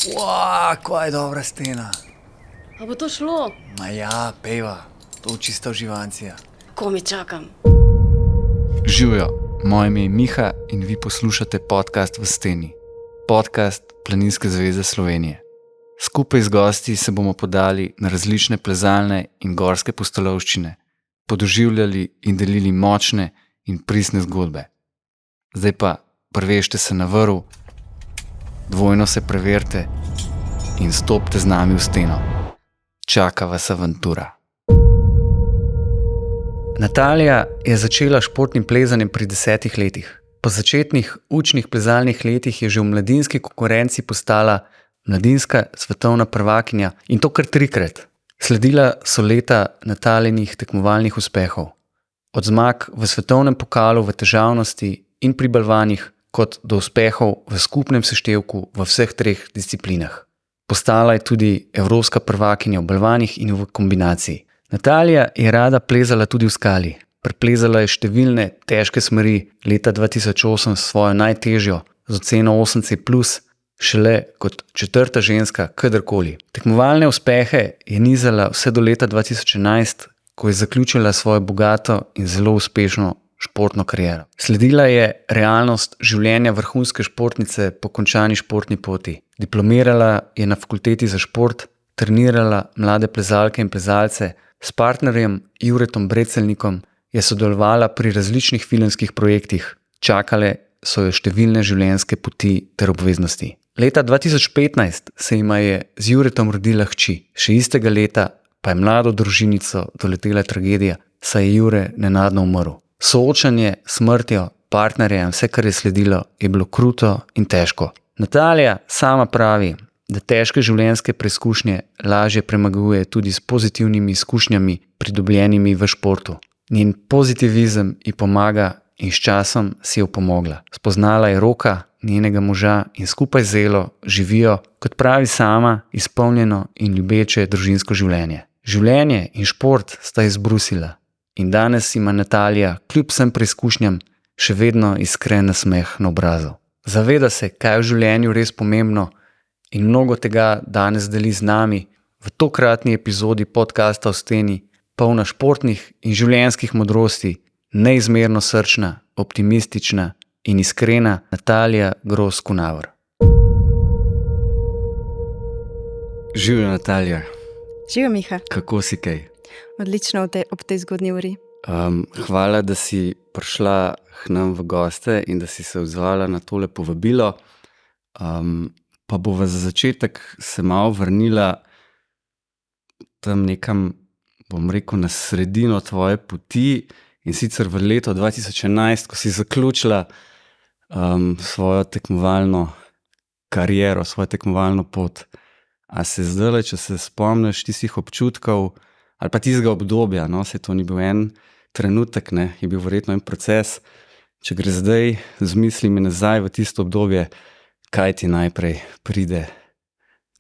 Kaj je dobra stena. A bo to šlo? Ma ja, peva, to čista uživancija. Ko mi čakam? Živjo, moje ime je Miha in vi poslušate podcast V steni. Podcast Planinske zveze Slovenije. Skupaj z gosti se bomo podali na različne plezalne in gorske pustolovščine, podoživljali in delili močne in pristne zgodbe. Zdaj pa prvešte se na vrv, dvojno se preverite in stopite z nami v steno. Čaka vas avantura. Natalija je začela športnim plezanjem pri 10 letih. Po začetnih učnih plezalnih letih je že v mladinski konkurenci postala mladinska svetovna prvakinja in to kar 3-krat. Sledila so leta Natalijinih tekmovalnih uspehov. Od zmag v svetovnem pokalu v težavnosti in pri balvanih kot do uspehov v skupnem seštevku v vseh 3 disciplinah. Postala je tudi evropska prvakinja v balvanih in v kombinaciji. Natalija je rada plezala tudi v skali. Preplezala je številne težke smeri, leta 2008 svojo najtežjo z oceno 8C+, šele kot 4. ženska kadarkoli. Tekmovalne uspehe je nizala vse do leta 2011, ko je zaključila svojo bogato in zelo uspešno športno kariero. Sledila je realnost življenja vrhunske športnice po končani športni poti. Diplomirala je na fakulteti za šport, trenirala mlade plezalke in plezalce, s partnerjem Juretom Brecelnikom je sodelovala pri različnih filmskih projektih, čakale so jo številne življenjske poti ter obveznosti. Leta 2015 se jima je z Juretom rodila hči, še istega leta pa je mlado družinico doletela tragedija, saj je Jure nenadno umrl. Soočanje s smrtjo partnerja in vse, kar je sledilo, je bilo kruto in težko. Natalija sama pravi, da težke življenjske preizkušnje lažje premaguje tudi s pozitivnimi izkušnjami, pridobljenimi v športu. Njen pozitivizem ji pomaga in s časom si je pomogla. Spoznala je Roka, njenega moža in skupaj z Elo živijo, kot pravi sama, izpolnjeno in ljubeče družinsko življenje. Življenje in šport sta izbrusila. In danes ima Natalija, kljub vsem preizkušnjam, še vedno iskren nasmeh na obrazu. Zaveda se, kaj je v življenju res pomembno in mnogo tega danes deli z nami v tokratni epizodi podcasta V steni, polna športnih in življenjskih modrosti, neizmerno srčna, optimistična in iskrena Natalija Gros Kunavr. Živjo, Natalija. Živjo, Miha. Kako si kaj? Odlično ob tej zgodnji uri. Hvala, da si prišla k nam v goste in da si se odzvala na tole povabilo. Pa bova za začetek se malo vrnila tam nekam, bom rekel, na sredino tvoje poti in sicer v leto 2011, ko si zaključila svojo tekmovalno kariero, svojo tekmovalno pot. A se zdaj, če se spomniš tistih občutkov ali pa tistega obdobja, no, se to ni bil en trenutek, ne, je bil verjetno en proces. Če gre zdaj z mislimi nazaj v tisto obdobje, kaj ti najprej pride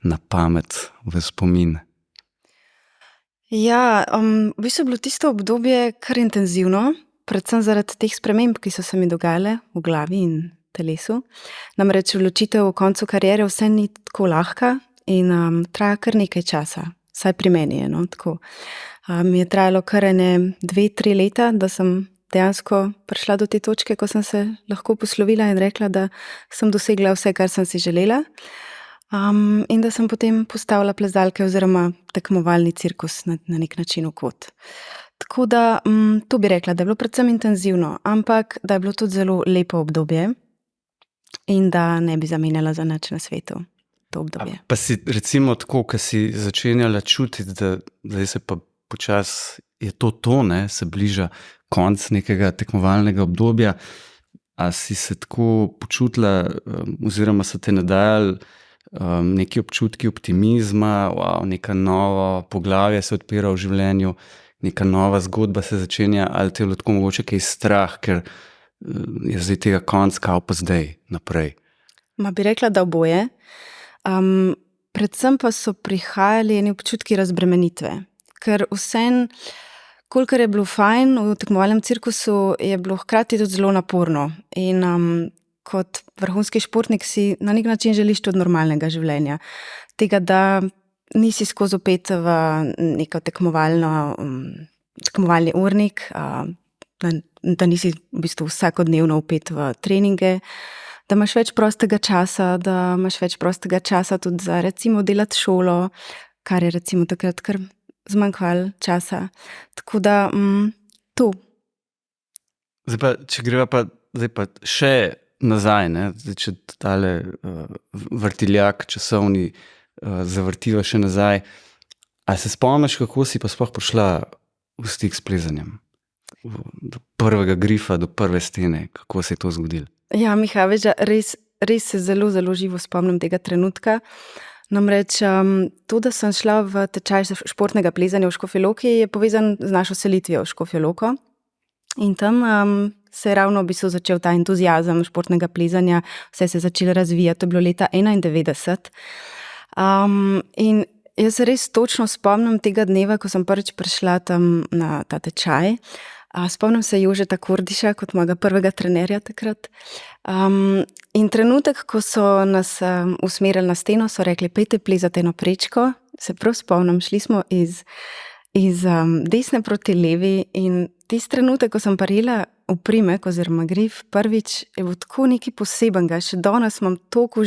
na pamet, v spomin? Ja, v bistvu je bilo tisto obdobje kar intenzivno, predvsem zaradi teh sprememb, ki so se mi dogajale v glavi in telesu. Namreč odločitev o koncu kariere vse ni tako lahka in traja kar nekaj časa. Saj pri meni je, no, tako. Mi je trajalo kar 2-3 leta, da sem dejansko prišla do te točke, ko sem se lahko poslovila in rekla, da sem dosegla vse, kar sem si želela. In da sem potem postavila plezalke oziroma tekmovalni cirkus na nek način v kot. Tako da, to bi rekla, da je bilo predvsem intenzivno, ampak da je bilo tudi zelo lepo obdobje in da ne bi zamenjala za nič na svetu. Obdobje. Pa si recimo tako, ko si začenjala čutiti, da zdaj se pa počas je to, ne, se bliža konc nekega tekmovalnega obdobja, a si se tako počutila oziroma so te nadajali neki občutki optimizma, neka nova poglavja se odpira v življenju, neka nova zgodba se začenja, ali te je bilo tako mogoče kaj strah, ker je zdaj tega konc kao pa zdaj naprej? Ma bi rekla, da oboje. Predvsem pa so prihajali eni občutki razbremenitve, ker vseeno, kolikor je bilo fajn v tekmovalnem cirkusu, je bilo hkrati tudi zelo naporno in kot vrhunski športnik si na nek način želiš tudi normalnega življenja. Tega, da nisi skozi opet v neko tekmovalni urnik, da nisi v bistvu vsakodnevno opet v treninge, da imaš več prostega časa, tudi za recimo delati šolo, kar je recimo takrat kar zmanjkvalo časa. Tako da to. Zdaj pa, če greva pa še nazaj, ne? Zdaj, če tale vrtiljak časovni zavrtiva še nazaj, a se spomniš, kako si pa sploh prišla v stik s plezanjem? Do prvega grifa, do prve stene, kako se je to zgodilo? Ja, Miha, veš, res se zelo, zelo živo spomnim tega trenutka. Namreč to, da sem šla v tečaj športnega plezanja v Škofji Loki, je povezan z našo selitvijo v Škofjo Loko. In tam se je ravno v bistvu začel ta entuziazem športnega plezanja, vse se je začelo razvijati, to je bilo leta 1991. In jaz se res točno spomnim tega dneva, ko sem prvič prišla tam na ta tečaj. Spomnim se Jožeta Kordiša kot mojega prvega trenerja takrat. In trenutek, ko so nas usmerili na steno, so rekli, pejte plezati eno prečko. Se prav spomnim, šli smo iz desne proti levi in tisti trenutek, ko sem parila oprimek oziroma grif, prvič je bilo tako nekaj posebenega. Še danes imam toliko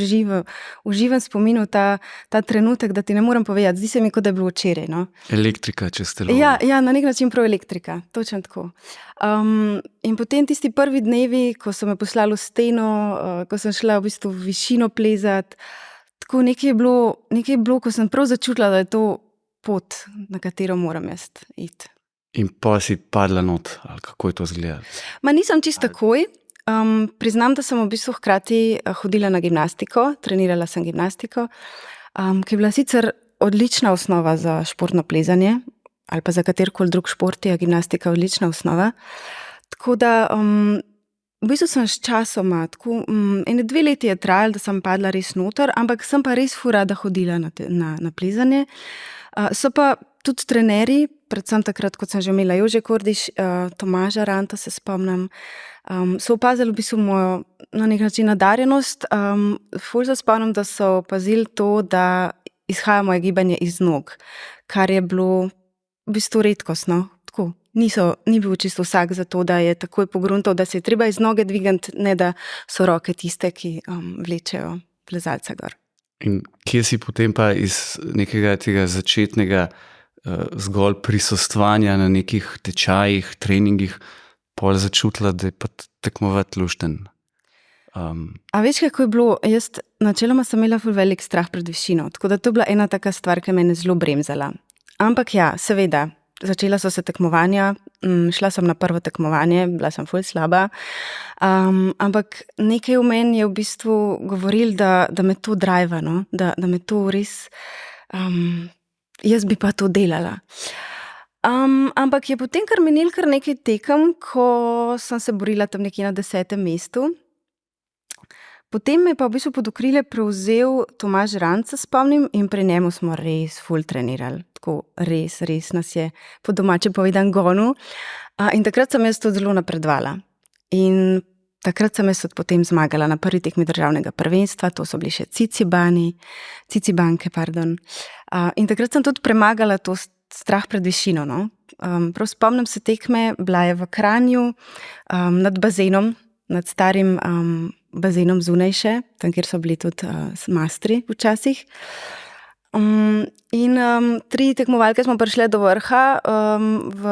uživen spominu ta trenutek, da ti ne morem povedati. Zdi se mi, kot da je bilo včeraj. No? Elektrika čez telo. Ja, na nek način prav elektrika. Točno tako. In potem tisti prvi dnevi, ko so me poslali v steno, ko sem šla v bistvu v višino plezati, tako nekaj je bilo, ko sem prav začutila, da je to pot, na katero moram jaz iti. In pa si padla not, ali kako je to izgledalo? Nisem čisto takoj. Priznam, da sem v bistvu hkrati hodila na gimnastiko, trenirala sem gimnastiko, ki je bila sicer odlična osnova za športno plezanje, ali pa za katerikoli drug šport je gimnastika odlična osnova. Tako da v bistvu sem s časoma, ene 2 leti je trajalo, da sem padla res noter, ampak sem pa res ful rada hodila na plezanje. So pa tudi trenerji, predvsem takrat, kot sem že imela Jože Kordiš, Tomaža Ranta se spomnim, so opazili v bistvu mojo na nek način nadarjenost. Ful se spomnim, da so opazili to, da izhaja moje gibanje iz nog, kar je bilo v bistvu redkostno. Tako, ni bil čisto vsak za to, da je takoj pogruntal, da se je treba iz noge dvigati, ne da so roke tiste, ki vlečejo plezalca gor. In kje si potem pa iz nekega tega začetnega zgolj prisostvanja na nekih tečajih, treningih, pol začutila, da je pa tekmovati lušten? A veš, kako je bilo? Jaz načeloma sem imela ful velik strah pred višino, tako da to je bila ena taka stvar, ki me je zelo bremzala. Ampak ja, seveda, začela so se tekmovanja, šla sem na prvo tekmovanje, bila sem ful slaba, ampak nekaj v meni je v bistvu govoril, da me to drive, no? da me to res, jaz bi pa to delala. Ampak je potem kar minilo kar nekaj tekem, ko sem se borila tam nekje na 10. mestu. Potem me pa v bistvu pod okrilje prevzel Tomaž Rant, se spomnim, in pri njemu smo res ful trenirali. Tako res nas je po domače povedan gonil. In takrat sem jaz tudi zelo napredovala. In takrat sem jaz tudi potem zmagala na prvi tekmi državnega prvenstva, to so bili še Cicibanke. In takrat sem tudi premagala to strah pred višino. No? Prav spomnim se tekme, bila je v Kranju, nad bazenom, nad starim bazenom zunaj še, tam, kjer so bili tudi mastri včasih. In 3 tekmovalke smo prišle do vrha v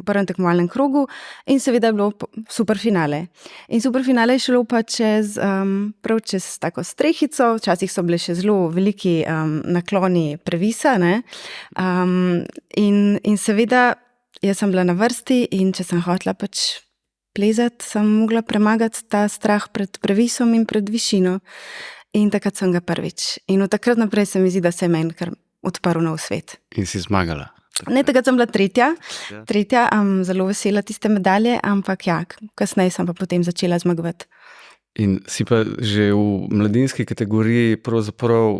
prvem tekmovalnem krogu in seveda je bilo super finale. In super finale je šlo pa čez tako strehico, včasih so bile še zelo veliki nakloni previsa, ne? In seveda jaz sem bila na vrsti in če sem hotela plezati, sem mogla premagati ta strah pred previsom in pred višino. In takrat sem ga prvič. In od takrat naprej se mi zdi, da se je meni kar odprl nov svet. In si zmagala? Ne, takrat sem bila tretja, zelo vesela tiste medalje, ampak ja, kasneje sem pa potem začela zmagovati. In si pa že v mladinski kategoriji pravzaprav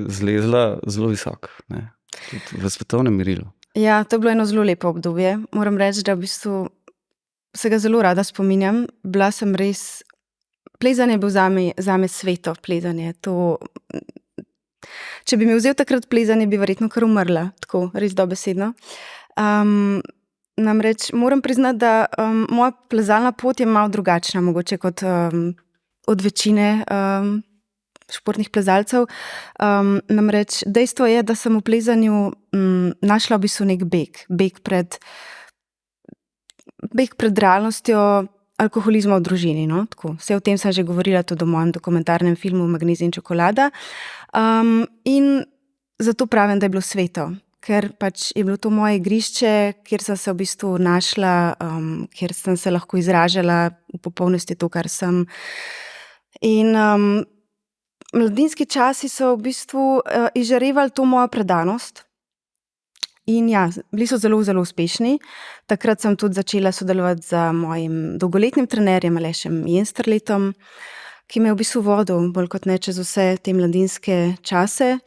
zlezla zelo visoko, ne? Tudi v svetovnem merilu. Ja, to je bilo eno zelo lepo obdobje. Moram reči, da v bistvu se ga zelo rada spominjam. Bila sem res, plezanje je bil zame sveto plezanje. Če bi mi vzel takrat plezanje, bi verjetno kar umrla, tako, res dobesedno. Namreč moram priznati, da moja plezalna pot je malo drugačna, mogoče kot od večine športnih plezalcev. Namreč dejstvo je, da sem v plezanju našla v bistvu nek beg pred realnostjo alkoholizma v družini. No? Tako, vse o tem sem že govorila tudi v mojem dokumentarnem filmu Magnezij in čokolada. In zato pravim, da je bilo sveto, ker pač je bilo to moje igrišče, kjer sem se v bistvu našla, kjer sem se lahko izražala v popolnosti to, kar sem. In mladinski časi so v bistvu izžarevali to mojo predanost. In ja, bili so zelo, zelo uspešni. Takrat sem tudi začela sodelovati z mojim dolgoletnim trenerjem Alešem Jensterletom, ki me je v bistvu vodil bolj kot ne čez vse te mladinske čase.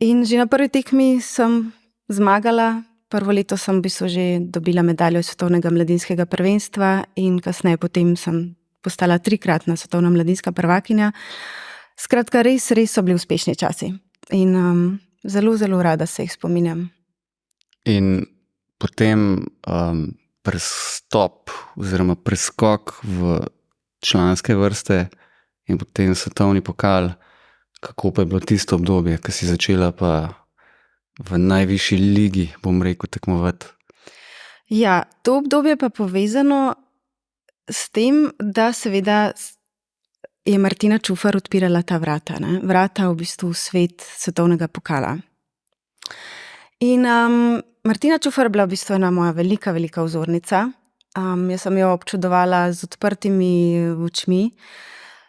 In že na prvi tekmi sem zmagala. Prvo leto sem v bistvu že dobila medaljo svetovnega mladinskega prvenstva in kasneje potem sem postala 3-kratna svetovna mladinska prvakinja. Skratka, res so bili uspešni časi. In zelo, zelo rada se jih spominjam. In potem prestop oziroma preskok v članske vrste in potem svetovni pokal, kako pa je bilo tisto obdobje, ko si začela pa v najvišji ligi, bom rekel, tekmovati? Ja, to obdobje pa povezano s tem, da seveda je Martina Čufar odpirala ta vrata. Vrata v bistvu v svet svetovnega pokala. In Martina Čufar je bila v bistvu ena moja velika, velika vzornica. Jaz sem jo občudovala z odprtimi očmi.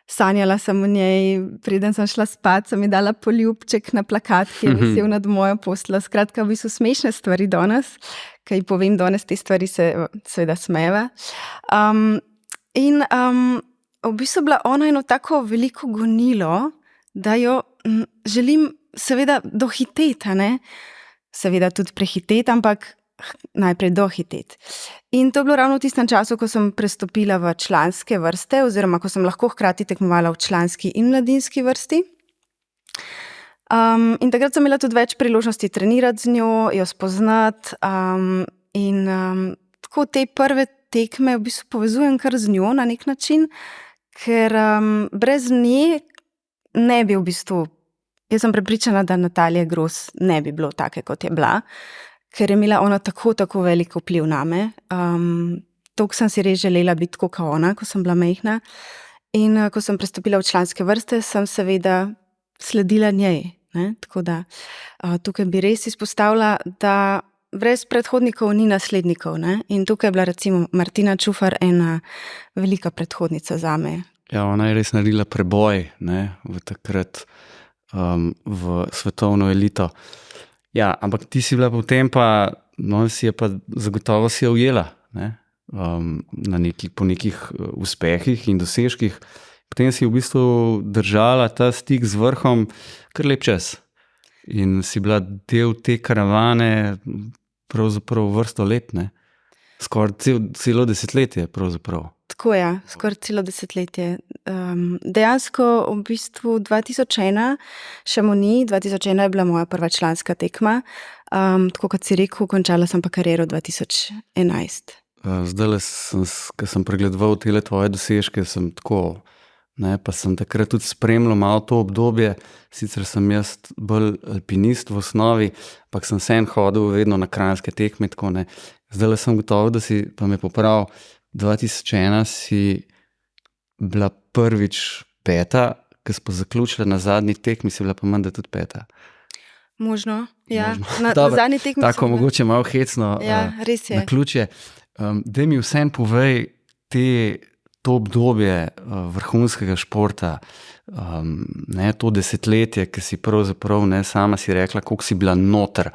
Sanjala sem o njej, preden sem šla spat, sem ji dala poljubček na plakat, ki je visel nad mojo posteljo. Skratka, v bistvu smešne stvari danes, ki ji povem danes, te stvari se seveda smejeva. In v bistvu bila ona eno tako veliko gonilo, da jo želim seveda dohiteti, ne? Seveda tudi prehiteti, ampak najprej dohiteti. In to je bilo ravno v tistem času, ko sem prestopila v članske vrste, oziroma ko sem lahko hkrati tekmovala v članski in mladinski vrsti. In takrat sem imela tudi več priložnosti trenirati z njo, jo spoznati. In tako te prve tekme v bistvu povezujem kar z njo na nek način, ker brez nje ne bi v bistvu. Jaz sem prepričana, da Natalije Gros ne bi bilo take, kot je bila, ker je imela ona tako, tako velik vpliv name. Toliko sem si res želela biti kot ona, ko sem bila majhna. In ko sem prestopila v članske vrste, sem seveda sledila njej. Ne? Tako da tukaj bi res izpostavila, da brez predhodnikov ni naslednikov. Ne? In tukaj je bila recimo Martina Čufar ena velika predhodnica zame. Ja, ona je res naredila preboj, ne, v takrat v svetovno elito. Ja, ampak ti si bila potem pa, no, si je pa zagotovo si je ujela, ne, po nekih uspehih in dosežkih. Potem si v bistvu držala ta stik z vrhom kar lep čas. In si bila del te karavane pravzaprav vrsto let, ne. Skoraj celo desetletje pravzaprav. Tako je, skoraj celo desetletje. Dejansko v bistvu 2001, Chamonix, 2001 je bila moja prva članska tekma. Tako kot si rekel, končala sem pa kariero 2011. Zdajle, ko sem pregledoval tele tvoje dosežke, sem tako, ne, pa sem takrat tudi spremljal malo to obdobje. Sicer sem jaz bolj alpinist v osnovi, ampak sem vseeno hodil vedno na kranjske tekme, tako ne. Zdajle sem gotovo, da si pa me popravil. 2001 si bila prvič peta, ko smo zaključili na zadnji tekmi, si bila pa menda tudi peta. Možno, ja. Možno. Na zadnji tekmi tako mogoče malo hecno naključje. Daj mi vseeno povej to obdobje vrhunskega športa, ne, to desetletje, ki si pravzaprav, ne, sama si rekla, koliko si bila noter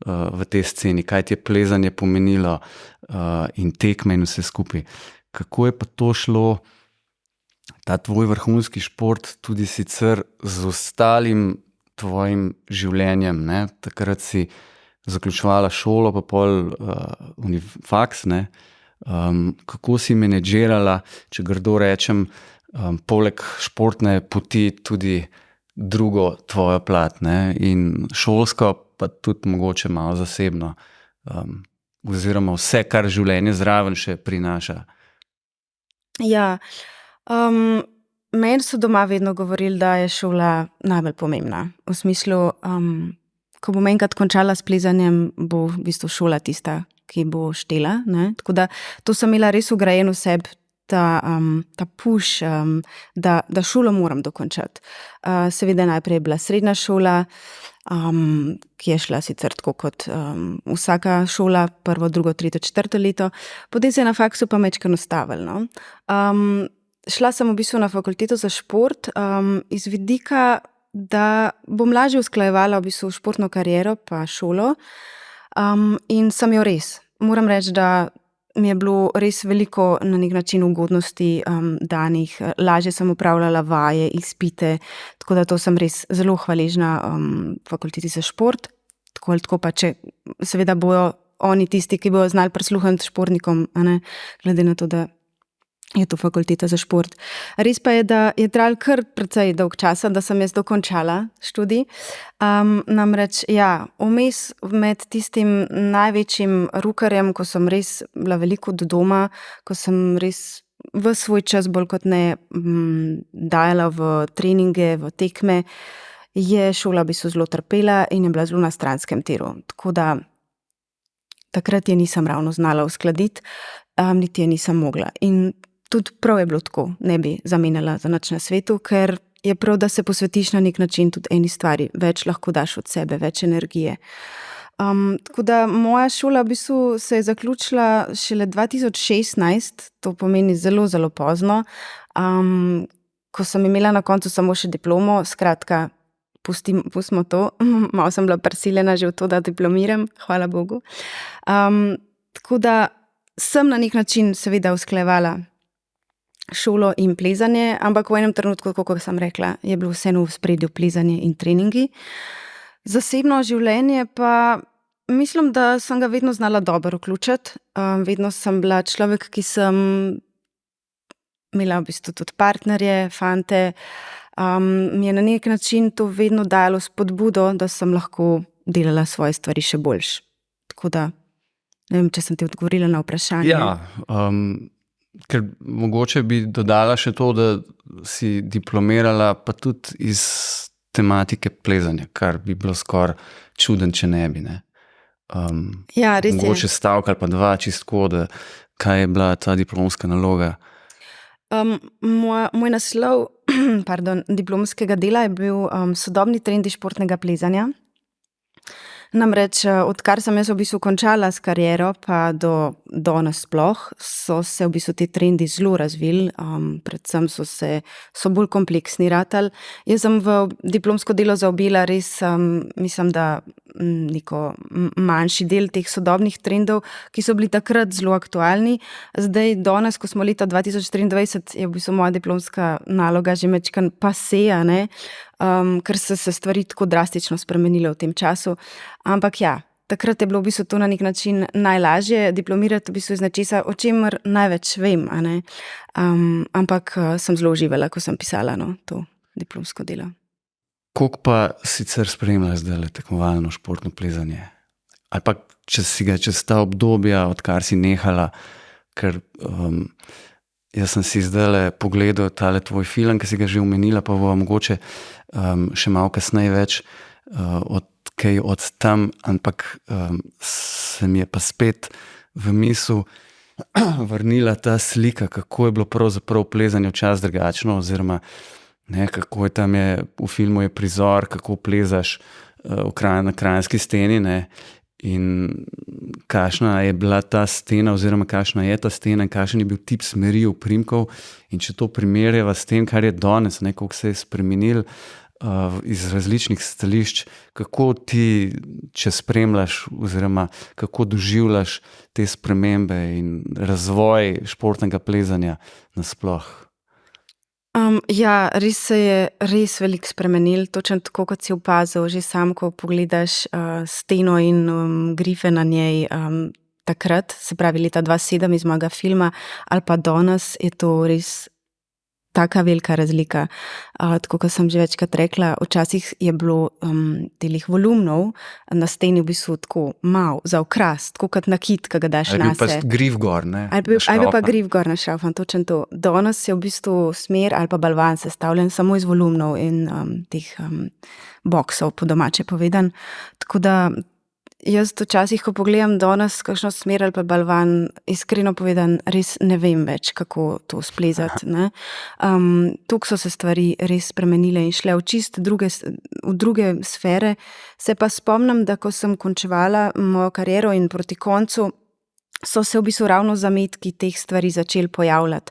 v tej sceni, kaj ti je plezanje pomenilo in tekme in vse skupaj. Kako je pa to šlo, ta tvoj vrhunski šport, tudi sicer z ostalim tvojim življenjem, ne? Takrat si zaključovala šolo, pa pol faks, ne? kako si menedžirala, če grdo rečem, poleg športne poti tudi drugo tvojo plat, ne? In šolsko, pa tudi mogoče malo zasebno, oziroma vse, kar življenje zraven še prinaša. Ja, meni so doma vedno govorili, da je šola najbolj pomembna. V smislu, ko bom enkrat končala s plezanjem, bo v bistvu šola tista, ki bo štela, ne? Tako da to sem imela res vgrajen v sebi, ta push, da šolo moram dokončati. Seveda najprej je bila srednja šola, ki je šla sicer tako kot vsaka šola, 1., 2., 3., 4. leto, potem se je na faksu pa majčkeno ustavilo, no. Šla sem v bistvu na fakulteto za šport, iz vidika, da bom lažje usklajevala v bistvu športno kariero pa šolo, in sem jo res. Moram reči, da mi je bilo res veliko na nek način ugodnosti danih, lažje sem opravljala vaje, izpite, tako da to sem res zelo hvaležna fakulteti za šport. Tako ali tako pa, če seveda bojo oni tisti, ki bojo znali prisluhniti športnikom, a ne, glede na to, da je to fakulteta za šport. Res pa je, da je trajalo kar precej dolg časa, da sem jaz dokončala študij. Namreč, ja, vmes med tistim največjim rukarjem, ko sem res bila veliko od doma, ko sem res ves svoj čas bolj kot ne dajala v treninge, v tekme, je šola v bistvu zelo trpela in je bila zelo na stranskem tiru. Tako da takrat je nisem ravno znala uskladiti, niti je nisem mogla. In tudi prav je bilo tako, ne bi zamenjala za nič na svetu, ker je prav, da se posvetiš na nek način tudi eni stvari, več lahko daš od sebe, več energije. Tako da moja šola v bistvu se je zaključila šele 2016, to pomeni zelo, zelo pozno, ko sem imela na koncu samo še diplomo, skratka, pustimo to, malo sem bila prisiljena že v to, da diplomiram, hvala Bogu. Tako da sem na nek način seveda usklajevala šolo in plezanje, ampak v enem trenutku, kot sem rekla, je bilo vseeno v ospredju plezanje in treningi. Zasebno življenje pa mislim, da sem ga vedno znala dobro vključiti. Vedno sem bila človek, ki sem imela v bistvu tudi partnerje, fante. Mi je na nek način to vedno dajalo spodbudo, da sem lahko delala svoje stvari še boljše. Tako da, ne vem, če sem ti odgovorila na vprašanje. Ja, ker mogoče bi dodala še to, da si diplomirala pa tudi iz tematike plezanja, kar bi bilo skoraj čuden, če ne bi, ne. Ja, res je. Mogoče stavek ali pa dva, čistko, da kaj je bila ta diplomska naloga. Moj naslov diplomskega dela je bil Sodobni trendi športnega plezanja. Namreč, odkar sem jaz v bistvu končala s kariero, pa do nasploh, so se v bistvu te trendi zelo razvili, predvsem so bolj kompleksni ratali. Jaz sem v diplomsko delo zaobjela res, mislim, da neko manjši del teh sodobnih trendov, ki so bili takrat zelo aktualni. Zdaj, danes, ko smo leta 2023, je v bistvu moja diplomska naloga že majčkeno passé, a ne, ker so se stvari tako drastično spremenile v tem času. Ampak ja, takrat je bilo v bistvu to na nek način najlažje diplomirati v bistvu iz nečesa, o čemer največ vem, a ne. Ampak sem zelo uživala, ko sem pisala, no, to diplomsko delo. Koliko pa sicer spremljaš zdajle tekmovalno športno plezanje? Ali pa če si ga čez ta obdobja, odkar si nehala, ker jaz sem si zdajle pogledal tale tvoj film, ki si ga že omenila, pa bo mogoče še malo kasneje več kaj od tam, ampak se mi je pa spet v misel vrnila ta slika, kako je bilo pravzaprav plezanje včasih drugačno, oziroma ne, kako je tam v filmu je prizor, kako plezaš na Kranjski steni, ne, in kakšna je bila ta stena, oziroma kakšna je ta stena in kakšen je bil tip smeri oprimkov, in če to primerjava s tem, kar je danes, ne, koliko se je spremenil iz različnih stališč, kako ti, če spremljaš oziroma kako doživljaš te spremembe in razvoj športnega plezanja nasploh? Ja, res se je res veliko spremenil, točno tako, kot si opazil, že sam, ko pogledaš steno in grife na njej, takrat, se pravi leta 2007 iz mojega filma, ali pa danes je to res taka velika razlika. Tako kot sem že večkrat rekla, včasih je bilo telih volumnov na steni v bistvu tako malo za okras, tako kot nakit, ki ga daš Ali je bil pa nase. grif gor, ne? Ali je bil pa grif gor na šrafan, točno to. Danes je v bistvu smer ali pa balvan sestavljen samo iz volumnov in teh boksov, po domače povedan. Tako da jaz včasih, ko pogledam danes kakšno smer ali pa balvan, iskreno povedan, res ne vem več, kako to splezati. Toliko so se stvari res spremenile in šle v druge sfere. Se pa spomnim, da ko sem končevala mojo kariero in proti koncu, so se v bistvu ravno zametki teh stvari začeli pojavljati.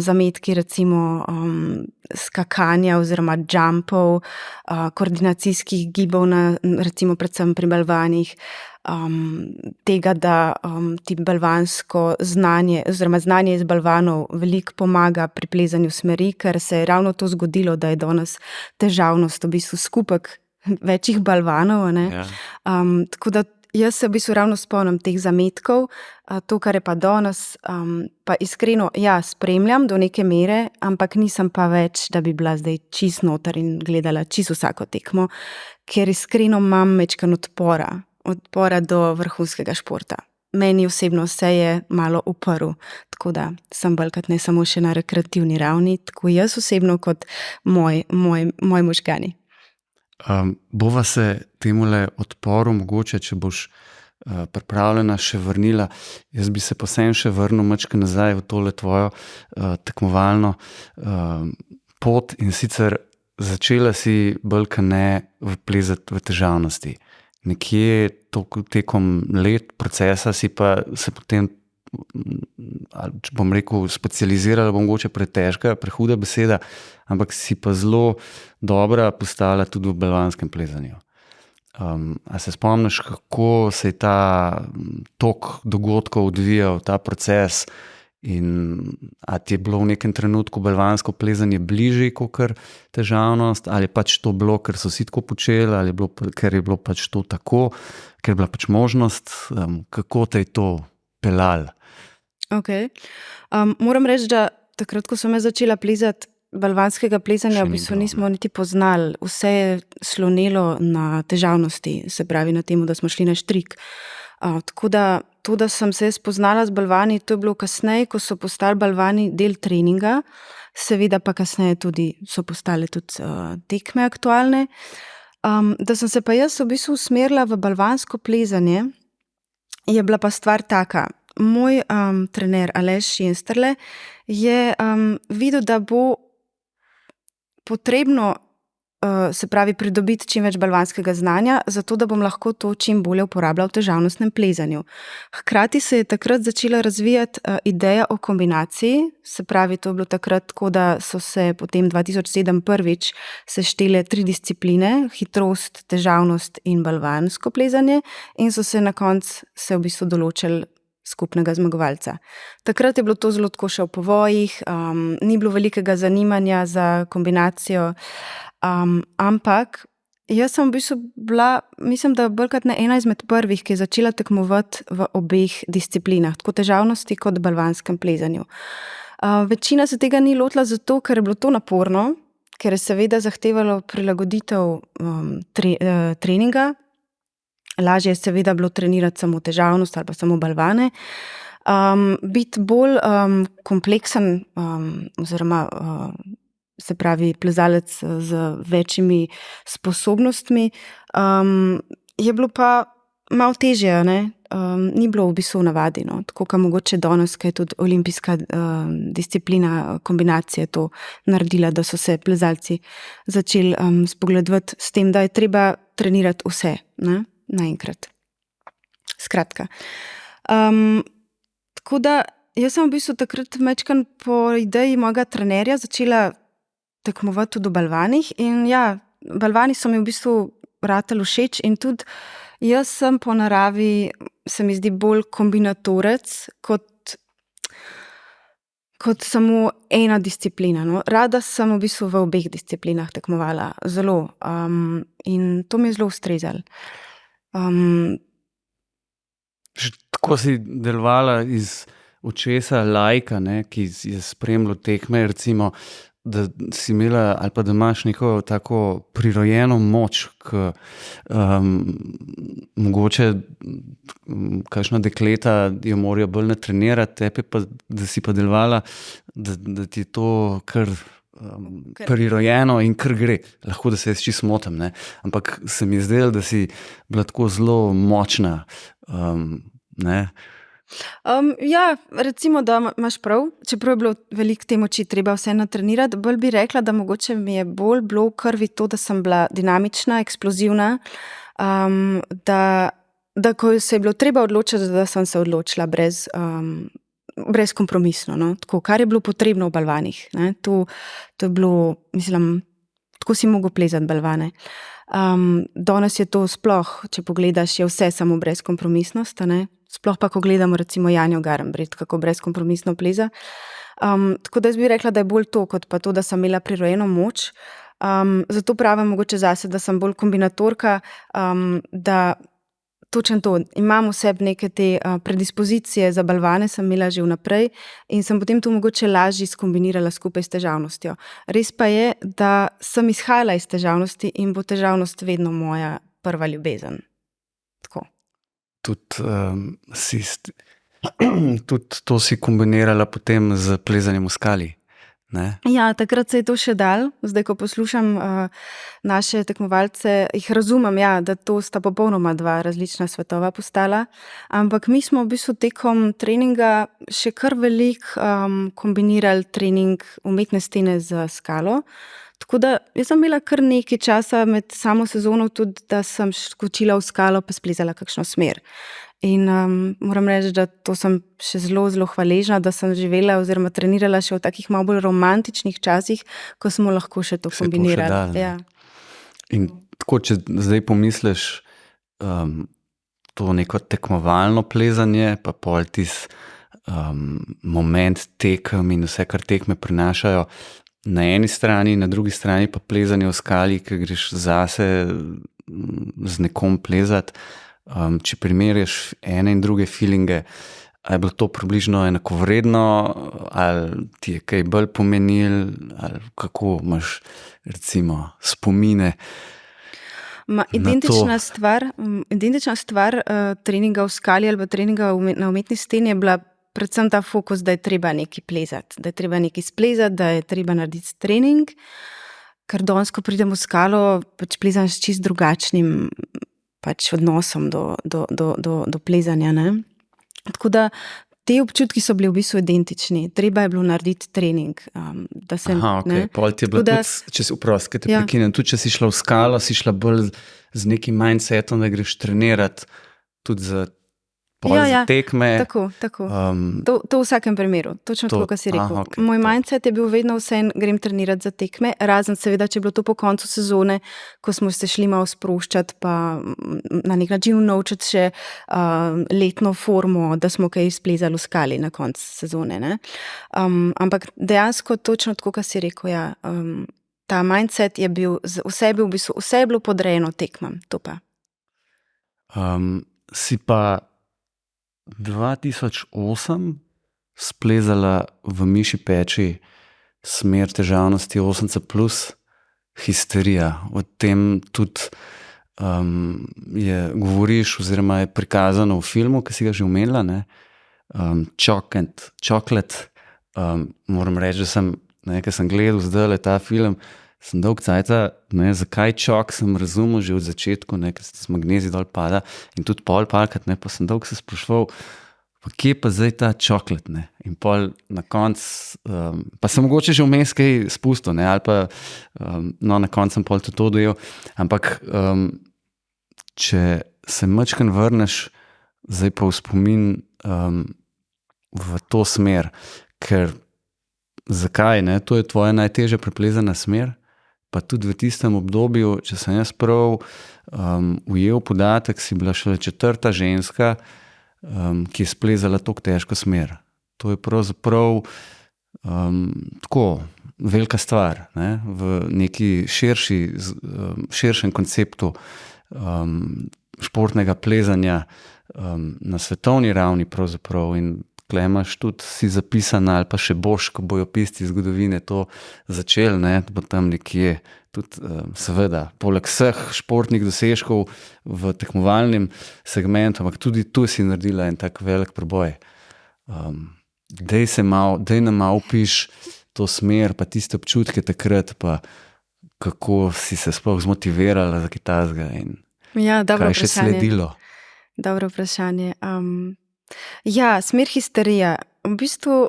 Zametki recimo skakanja oziroma jumpov, koordinacijskih gibov recimo predvsem pri balvanih, tega, da ti balvansko znanje oziroma znanje iz balvanov veliko pomaga pri plezanju smeri, ker se je ravno to zgodilo, da je danes težavnost v bistvu skupek večjih balvanov, ne. Ja. Tako da jaz se v bistvu ravno spomnim teh zametkov, to, kar je pa danes, pa iskreno, ja, spremljam do neke mere, ampak nisem pa več, da bi bila zdaj čisto noter in gledala čisto vsako tekmo, ker iskreno imam majčkeno odpora do vrhunskega športa. Meni osebno se je malo uprl, tako da sem bolj kot ne samo še na rekreativni ravni, tako jaz osebno kot moji možgani. Bova se temule odporu mogoče, če boš pripravljena, še vrnila. Jaz bi se posebej še vrnil majčkeno nazaj v tole tvojo tekmovalno pot in sicer začela si bolj kot ne plezati v težavnosti. Nekje tekom let procesa si pa se potem, če bom rekel, specializirala, bo mogoče pretežka, prehuda beseda, ampak si pa zelo dobra postala tudi v balvanskem plezanju. A se spomniš, kako se je ta tok dogodkov odvijal, ta proces, in a ti je bilo v nekem trenutku balvansko plezanje bližje kakor težavnost, ali pač to bilo, ker so si tako počeli, ali ker je bilo pač to tako, ker je bila pač možnost, kako te je to pelalo? Ok. Moram reči, da takrat, ko sem jaz začela plezati, balvanskega plezanja v bistvu nismo niti poznali. Vse je slonelo na težavnosti, se pravi na temu, da smo šli na štrik. Tako da to, da sem se spoznala z balvani, to je bilo kasneje, ko so postali balvani del treninga, seveda pa kasneje tudi so postale tudi tekme aktualne. Da sem se pa jaz v bistvu usmerila v balvansko plezanje, je bila pa stvar taka. Moj trener Aleš Jensterle je videl, da bo potrebno se pravi pridobiti čim več balvanskega znanja, zato da bom lahko to čim bolje uporabljala v težavnostnem plezanju. Hkrati se je takrat začela razvijati ideja o kombinaciji, se pravi, to je bilo takrat tako, da so se potem 2007 prvič seštele 3 discipline, hitrost, težavnost in balvansko plezanje, in so se na koncu v bistvu določili skupnega zmagovalca. Takrat je bilo to zelo tako še v povojih, ni bilo velikega zanimanja za kombinacijo, ampak jaz sem v bistvu bila, mislim, da bolj kot ne ena izmed prvih, ki je začela tekmovati v obeh disciplinah, tako težavnosti kot balvanskem plezanju. Večina se tega ni lotila zato, ker je bilo to naporno, ker je seveda zahtevalo prilagoditev treninga. Lažje je seveda bilo trenirati samo težavnost ali pa samo balvane. Biti bolj kompleksen oziroma se pravi plezalec z večjimi sposobnostmi, je bilo pa malo težje, ne? Ni bilo v bistvu v navadi, no? Tako kot mogoče danes, ko je tudi olimpijska disciplina kombinacije to naredila, da so se plezalci začeli spogledovati s tem, da je treba trenirati vse, ne? Naenkrat. Skratka. Tako da jaz sem v bistvu takrat majčkeno po ideji mojega trenerja začela tekmovati tudi v balvanih in ja, balvani so mi v bistvu ratali všeč in tudi jaz sem po naravi, se mi zdi, bolj kombinatorec kot samo ena disciplina, no. Rada sem v bistvu v obeh disciplinah tekmovala, zelo. In to mi je zelo ustrezalo. Tako si delovala iz očesa laika, ne, ki je spremljal tekme, recimo, da si imela ali pa da imaš neko tako prirojeno moč, ki mogoče kakšna dekleta jo morajo bolj natrenirati, tebi pa, da si pa delovala, da ti je to kar prirojeno in kar gre. Lahko, da se jaz čisto motim, ne, ampak se mi je zdelo, da si bila tako zelo močna, ne. Ja, recimo, da imaš prav, čeprav je bilo veliko te moči treba vse natrenirati, bolj bi rekla, da mogoče mi je bolj bilo v krvi to, da sem bila dinamična, eksplozivna, da ko se je bilo treba odločiti, da sem se odločila brezkompromisno, no, tako, kar je bilo potrebno v balvanih, ne, to je bilo, mislim, tako si mogel plezati balvane. Danes je to sploh, če pogledaš, je vse samo brezkompromisnost, ne. Sploh pa, ko gledamo recimo Janjo Garnbret, kako brezkompromisno pleza. Tako da jaz bi rekla, da je bolj to, kot pa to, da sem imela prirojeno moč. Zato pravim mogoče zase, da sem bolj kombinatorka, da točno to, imam v sebi neke te predispozicije za balvane, sem imela že vnaprej in sem potem to mogoče lažje skombinirala skupaj s težavnostjo. Res pa je, da sem izhajala iz težavnosti in bo težavnost vedno moja prva ljubezen. Tako. Tudi to si kombinirala potem z plezanjem v skali, ne? Ja, takrat se je to še dalo, zdaj ko poslušam naše tekmovalce, jih razumem, ja, da to sta popolnoma dva različna svetova postala, ampak mi smo v bistvu tekom treninga še kar veliko kombinirali trening umetne stene z skalo. Tako da jaz sem imela kar nekaj časa med samo sezono tudi, da sem skočila v skalo pa splezala kakšno smer. In moram reči, da to sem še zelo, zelo hvaležna, da sem živela oziroma trenirala še v takih malo bolj romantičnih časih, ko smo lahko še to kombinirali. Ja. In tako, če zdaj pomisliš to neko tekmovalno plezanje, pa pol tisti moment tekem in vse, kar tekme prinašajo, na eni strani, na drugi strani pa plezanje v skali, ki greš zase z nekom plezati. Če primerjaš ene in druge feelinge, ali je bilo to približno enakovredno, ali ti je kaj bolj pomenilo, ali kako imaš recimo spomine? Identična stvar treninga v skali ali pa treninga na umetni steni je bila predvsem ta fokus, da je treba nekaj plezati, da je treba nekaj splezati, da je treba narediti trening, ker danes, ko pridem v skalo, pač plezam s čisto drugačnim pač odnosom do plezanja, ne. Tako da te občutki so bili v bistvu identični, treba je bilo narediti trening, da se, ne. Pol ti je bilo tudi, če si oprosti, kaj te prekinem, tudi če si šla v skalo, si šla bolj z nekim mindsetom, da greš trenirati tudi za za tekme. Tako. To v vsakem primeru, točno tako, kot si rekel. Moj mindset je bil vedno vseeno, grem trenirati za tekme, razen seveda, če je bilo to po koncu sezone, ko smo se šli malo sproščati, pa na nek način unovčiti še letno formo, da smo kaj splezali v skali na koncu sezone, ne. Ampak dejansko točno tako, kot si rekel, ja, ta mindset je bil, vse je bilo podrejeno tekmam, to pa. Si pa 2008 splezala v Mišji peči smer težavnosti 8C+, histerija. O tem tudi govoriš oziroma je prikazano v filmu, ki si ga že omenila, ne? Chocolate. Moram reči, da ker sem gledal zdajle ta film, sem dolgo cajta, zakaj čok, sem razumel že od začetku, ker se magnezij dol pada in tudi pol parkrat, pa sem dolgo se spraševal, pa kje pa zdaj ta čoklat, in pol na konc, pa sem mogoče že vmes kaj spustil, ali pa na konc sem pol tudi to dojel, ampak če se majčkeno vrneš zdaj pa v spomin v to smer, ker zakaj, to je tvoja najtežja preplezana smer, pa tudi v tistem obdobju, če sem jaz prav ujel podatek, si bila šele 4. ženska, ki je splezala tako težko smer. To je pravzaprav tako velika stvar, v neki širšem konceptu športnega plezanja, na svetovni ravni pravzaprav in tukaj imaš tudi si zapisano ali pa še boš, ko bojo pisci zgodovine to začeli, ne, bo tam nekje tudi seveda, poleg vseh športnih dosežkov v tekmovalnem segmentu, ampak tudi tu si naredila en tak velik preboj. Dej nam malo opiš to smer, pa tiste občutke takrat, pa kako si se sploh zmotivirala za kaj takega in dobro kaj še sledilo. Dobro vprašanje. Smer histerija. V bistvu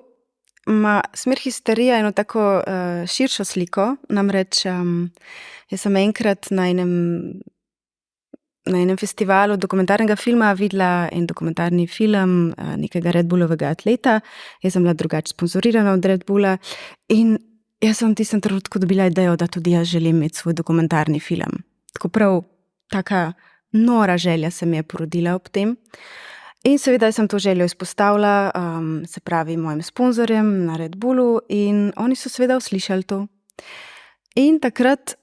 ima smer histerija eno tako širšo sliko, namreč jaz sem enkrat na enem festivalu dokumentarnega filma videla en dokumentarni film nekega Red Bullovega atleta. Jaz sem bila drugače sponzorirana od Red Bulla in jaz sem v tistem trenutku dobila idejo, da tudi jaz želim imeti svoj dokumentarni film. Tako prav, taka nora želja se mi je porodila ob tem. In seveda sem to željo izpostavila, se pravi mojim sponzorjem na Red Bullu in oni so seveda uslišali to. In takrat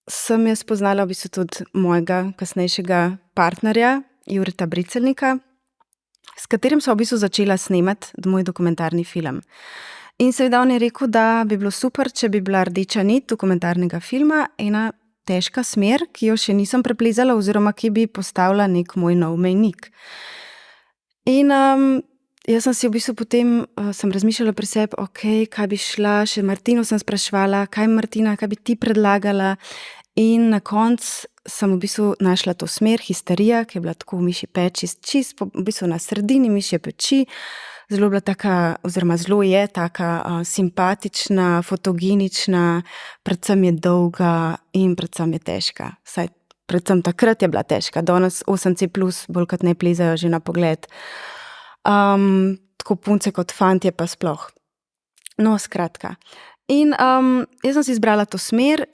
sem jaz spoznala v bistvu tudi mojega kasnejšega partnerja, Jureta Bricelnika, s katerim so v bistvu začela snemati moj dokumentarni film. In seveda on je rekel, da bi bilo super, če bi bila rdeča nit dokumentarnega filma ena težka smer, ki jo še nisem preplezala oziroma ki bi postavila nek moj nov mejnik. In jaz sem si v bistvu potem sem razmišljala pri sebi, kaj bi šla, še Martino sem spraševala, Martina, kaj bi ti predlagala, in na koncu sem v bistvu našla to smer, histerija, ki je bila tako v mišji peči, čist v bistvu na sredini mišje peči, zelo bila taka, oziroma zelo je taka simpatična, fotogenična, predvsem je dolga in predvsem je težka. Saj predvsem takrat je bila težka, danes 8C+, bolj kot ne plezajo že na pogled. Tako punce kot fantje pa sploh. No, skratka. In jaz sem si izbrala to smer,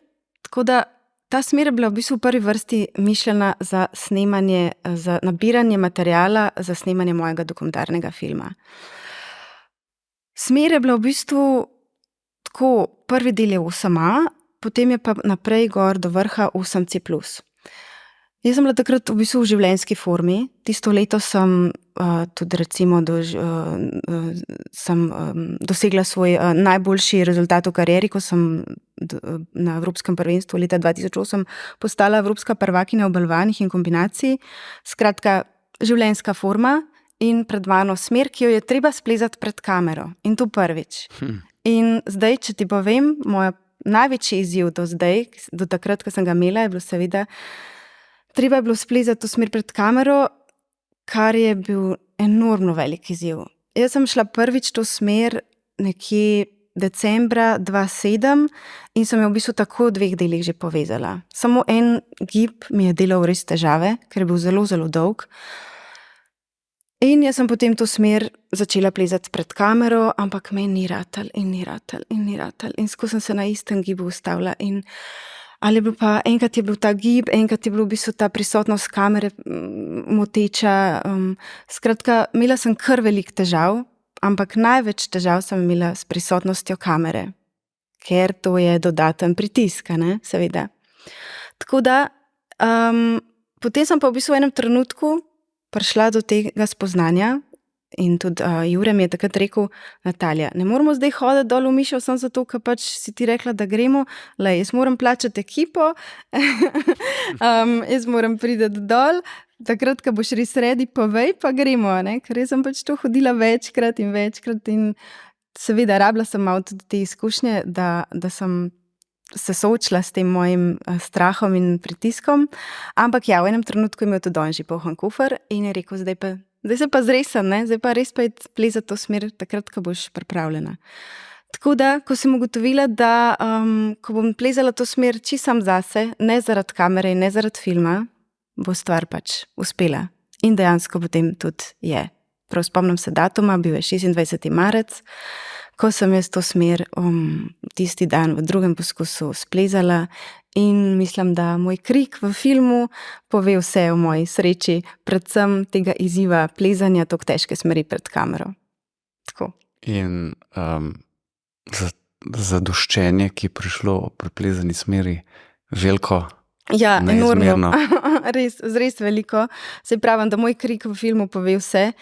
tako da ta smer je bila v bistvu v prvi vrsti mišljena za snemanje, za nabiranje materiala za snemanje mojega dokumentarnega filma. Smer je bila v bistvu tako, prvi del je 8A, potem je pa naprej gor do vrha 8C+. Jaz sem bila takrat v bistvu v življenjski formi. Tisto leto sem tudi recimo dosegla svoj najboljši rezultat v karieri, ko sem na Evropskem prvenstvu leta 2008 postala evropska prvakinja v balvanih in kombinaciji. Skratka, življenjska forma in pred mano smer, ki jo je treba splezati pred kamero. In to prvič. In zdaj, če ti povem, moj največji izziv do zdaj, do takrat, ko sem ga imela, je bilo seveda treba je bilo splezati to smer pred kamero, kar je bil enormno velik izziv. Jaz sem šla prvič to smer nekje decembra 2007 in sem jo v bistvu tako v 2 delih že povezala. Samo en gib mi je delal res težave, ker je bil zelo, zelo dolg. In jaz sem potem to smer začela plezati pred kamero, ampak me ni ratal in ni ratal in ni ratal. In skozi sem se na istem gibu ustavila in ali je bil pa, enkrat je bil ta gib, enkrat je bil v bistvu ta prisotnost kamere moteča. Skratka, imela sem kar veliko težav, ampak največ težav sem imela s prisotnostjo kamere, ker to je dodaten pritisk, ne, seveda. Tako da, potem sem pa v bistvu v enem trenutku prišla do tega spoznanja in tudi Jure mi je takrat rekel, Natalija, ne moramo zdaj hoditi dol v Mišo, samo zato, ker pač si ti rekla, da gremo, jaz moram plačati ekipo, jaz moram priti dol, takrat, ko boš res ready, povej, pa gremo, ne? Ker jaz sem pač to hodila večkrat in seveda rabila sem malo tudi te izkušnje, da sem se soočila s tem mojim strahom in pritiskom, ampak ja, v enem trenutku je imel tudi on že poln kufer in je rekel, zdaj se pa zresem, ne? Zdaj pa res pa je plezati to smer takrat, ko boš pripravljena. Tako da, ko sem ugotovila, da ko bom plezala to smer čisto sam zase, ne zaradi kamere in ne zaradi filma, bo stvar pač uspela. In dejansko potem tudi je. Prav spomnim se datuma, bil je 26. marec, ko sem jaz to smer tisti dan v drugem poskusu splezala in mislim, da moj krik v filmu pove vse o moji sreči, predvsem tega izziva plezanja tako težke smeri pred kamero. Tako. In zadoščenje, ki je prišlo pri plezani smeri, veliko Ja, enormno. neizmerno. Res veliko. Saj pravim, da moj krik v filmu pove vse.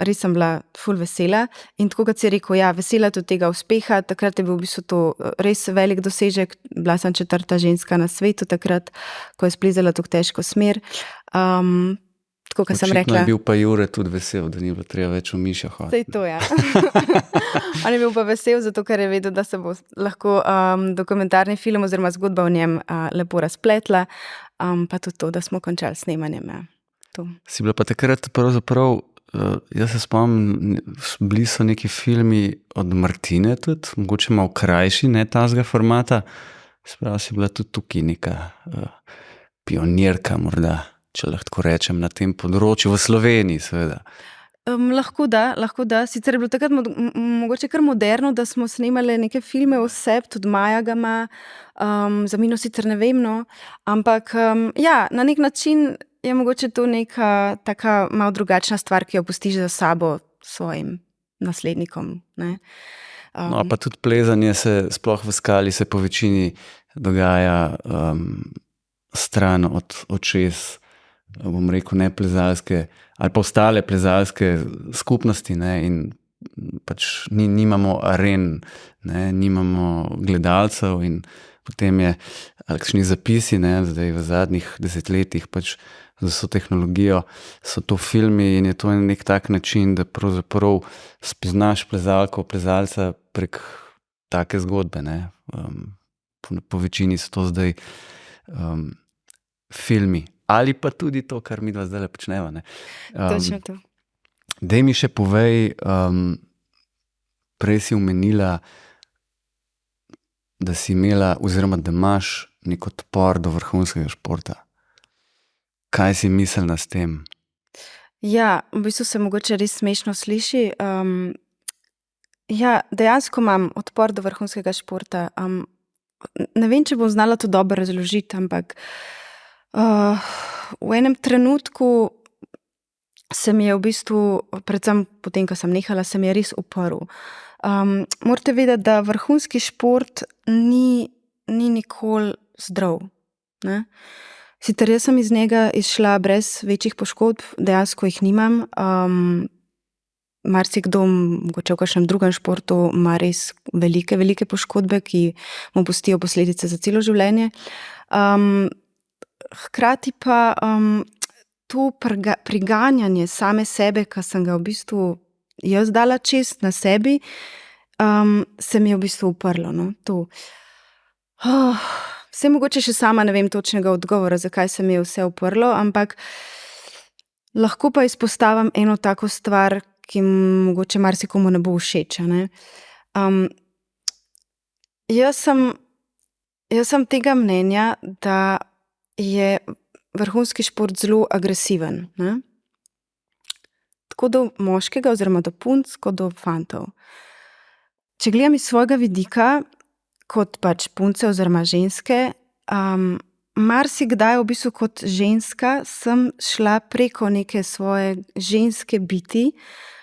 Res sem bila ful vesela. In tako kot si rekel, ja, vesela od tega uspeha. Takrat je bil v bistvu to res velik dosežek. Bila sem 4. ženska na svetu takrat, ko je splezala tako težko smer. Tako, kot sem Očitno rekla. je bil pa Jure tudi vesel, da ni bilo treba več v mišjo hoditi. Sej to, ja. On je bil pa vesel, zato ker je vedel, da se bo lahko dokumentarni film oziroma zgodba o njem lepo razpletla, pa tudi to, da smo končali s snemanjem. Ja. To. Si bila pa takrat pravzaprav, jaz se spomnim, bili so neki filmi od Martine tudi, mogoče malo krajši, ne tazga formata, spravo si bila tudi tukaj neka pionirka morda, če lahko tako rečem, na tem področju, v Sloveniji seveda. Lahko da. Sicer je bilo takrat mogoče kar moderno, da smo snemali neke filme o sebi, tudi Maja ga ima, za Mino sicer ne vem, no. Ampak ja, na nek način je mogoče to neka taka malo drugačna stvar, ki jo pustiš za sabo svojim naslednikom. Ne. No, pa tudi plezanje se, sploh v skali, se po večini dogaja stran od očes, bom rekel, ne plezalske ali pa ostale plezalske skupnosti, ne, in pač nimamo aren, ne, nimamo gledalcev in potem je kakšni zapisi, ne, zdaj v zadnjih desetletjih pač z vso tehnologijo so to filmi in je to nek tak način, da pravzaprav spoznaš plezalko, plezalca prek take zgodbe, ne. Po večini so to zdaj filmi. Ali pa tudi to, kar midva zdaj počneva. Ne. Točno to. Daj mi še povej, prej si omenila, da si imela oziroma da imaš nek odpor do vrhunskega športa. Kaj si mislila s tem? Ja, v bistvu se mogoče res smešno sliši. Ja, dejansko imam odpor do vrhunskega športa. Ne vem, če bom znala to dobro razložiti, ampak v enem trenutku se mi je v bistvu, predvsem potem, ko sem nehala, se mi je res uprl. Morate vedeti, da vrhunski šport ni nikoli zdrav. Ne? Sicer jaz sem iz njega izšla brez večjih poškodb, dejansko jih nimam. Marsikdo, mogoče v kakšnem drugem športu, ima res velike poškodbe, ki mu pustijo posledice za celo življenje. Hkrati pa to priganjanje same sebe, ki sem ga v bistvu jaz dala čez na sebi, se mi je v bistvu uprlo. No? Vse mogoče še sama ne vem točnega odgovora, zakaj se mi je vse uprlo, ampak lahko pa izpostavim eno tako stvar, ki mogoče marsikomu ne bo všeč. Ne? Jaz sem tega mnenja, da je vrhunski šport zelo agresiven. Ne? Tako do moškega oziroma do punc, kot do fantov. Če gledam iz svojega vidika, kot pač punce oziroma ženske, marsikdaj v bistvu kot ženska sem šla preko neke svoje ženske biti,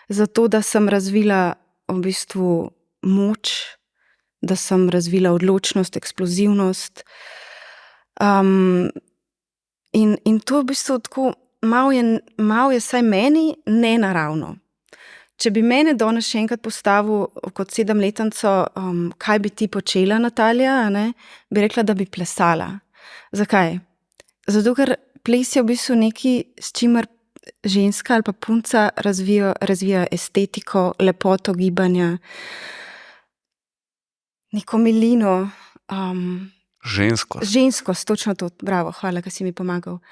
zato da sem razvila v bistvu moč, da sem razvila odločnost, eksplozivnost. In to v bistvu tako malo je saj meni nenaravno. Če bi mene danes še enkrat postavil kot 7-letnico, kaj bi ti počela, Natalija, ne, bi rekla, da bi plesala. Zakaj? Zato, ker ples je v bistvu nekaj, s čimer ženska ali pa punca razvija estetiko, lepoto gibanja, neko milino. Ženskost, točno to, bravo, hvala, ker si mi pomagal.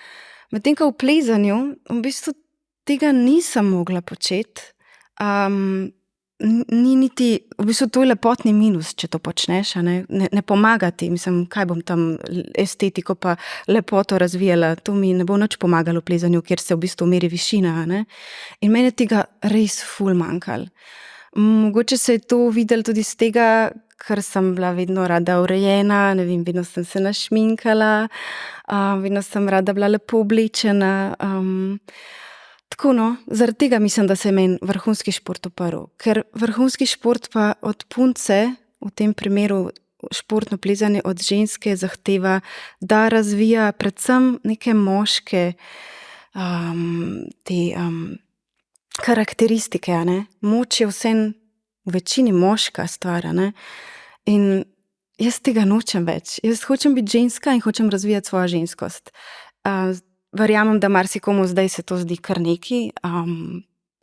Medtem, ko v plezanju v bistvu tega nisem mogla početi, ni niti, v bistvu to je lepotni minus, če to počneš, ne pomaga ti, mislim, kaj bom tam estetiko pa lepoto razvijala, to mi ne bo nič pomagalo v plezanju, kjer se v bistvu meri višina, ne? In meni je tega res ful manjkalo. Mogoče se je to videlo tudi z tega, ker sem bila vedno rada urejena, ne vem, vedno sem se našminkala, vedno sem rada bila lepo oblečena. Tako no, zaradi tega mislim, da se je meni vrhunski šport uprl. Ker vrhunski šport pa od punce, v tem primeru športno plezanje od ženske zahteva, da razvija predvsem neke moške te karakteristike, a ne. Moč je vseeno v večini moška stvar, a ne. In jaz tega nočem več. Jaz hočem biti ženska in hočem razvijati svojo ženskost. Verjamem, da marsikomu zdaj se to zdi kar nekaj,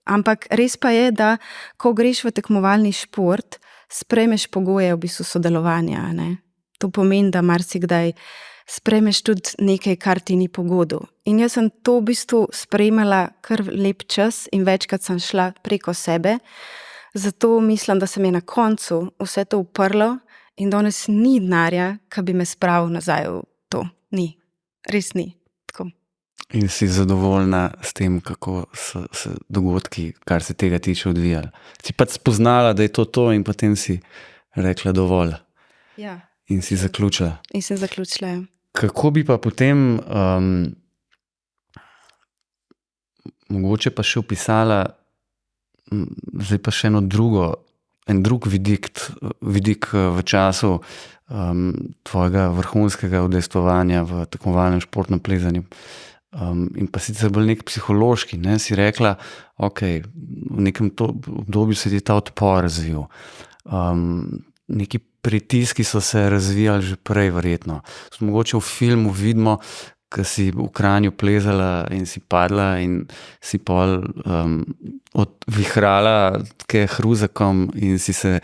ampak res pa je, da ko greš v tekmovalni šport, sprejmeš pogoje v bistvu sodelovanja, a ne. To pomeni, da marsikdaj sprejmeš tudi nekaj, kar ti ni po godu. In jaz sem to v bistvu sprejemala kar lep čas in večkrat sem šla preko sebe, zato mislim, da se mi je na koncu vse to uprlo in danes ni denarja, ki bi me spravil nazaj v to. Ni. Res ni. Tako. In si zadovoljna s tem, kako so se dogodki, kar se tega tiče, odvijali. Si pač spoznala, da je to in potem si rekla dovolj. Ja. In si zaključila. In sem zaključila, ja. Kako bi pa potem mogoče pa še opisala zdaj pa še en drug vidik v času tvojega vrhunskega udejstvovanja v tekmovalnem športnem plezanju. In pa sicer bolj nek psihološki, ne, si rekla, v nekem obdobju se ti ta odpor razvil. Neki pritiski so se razvijali že prej verjetno. Mogoče v filmu vidimo, ko si v Kranju plezala in si padla in si pol odvihrala tke hruzakom in si se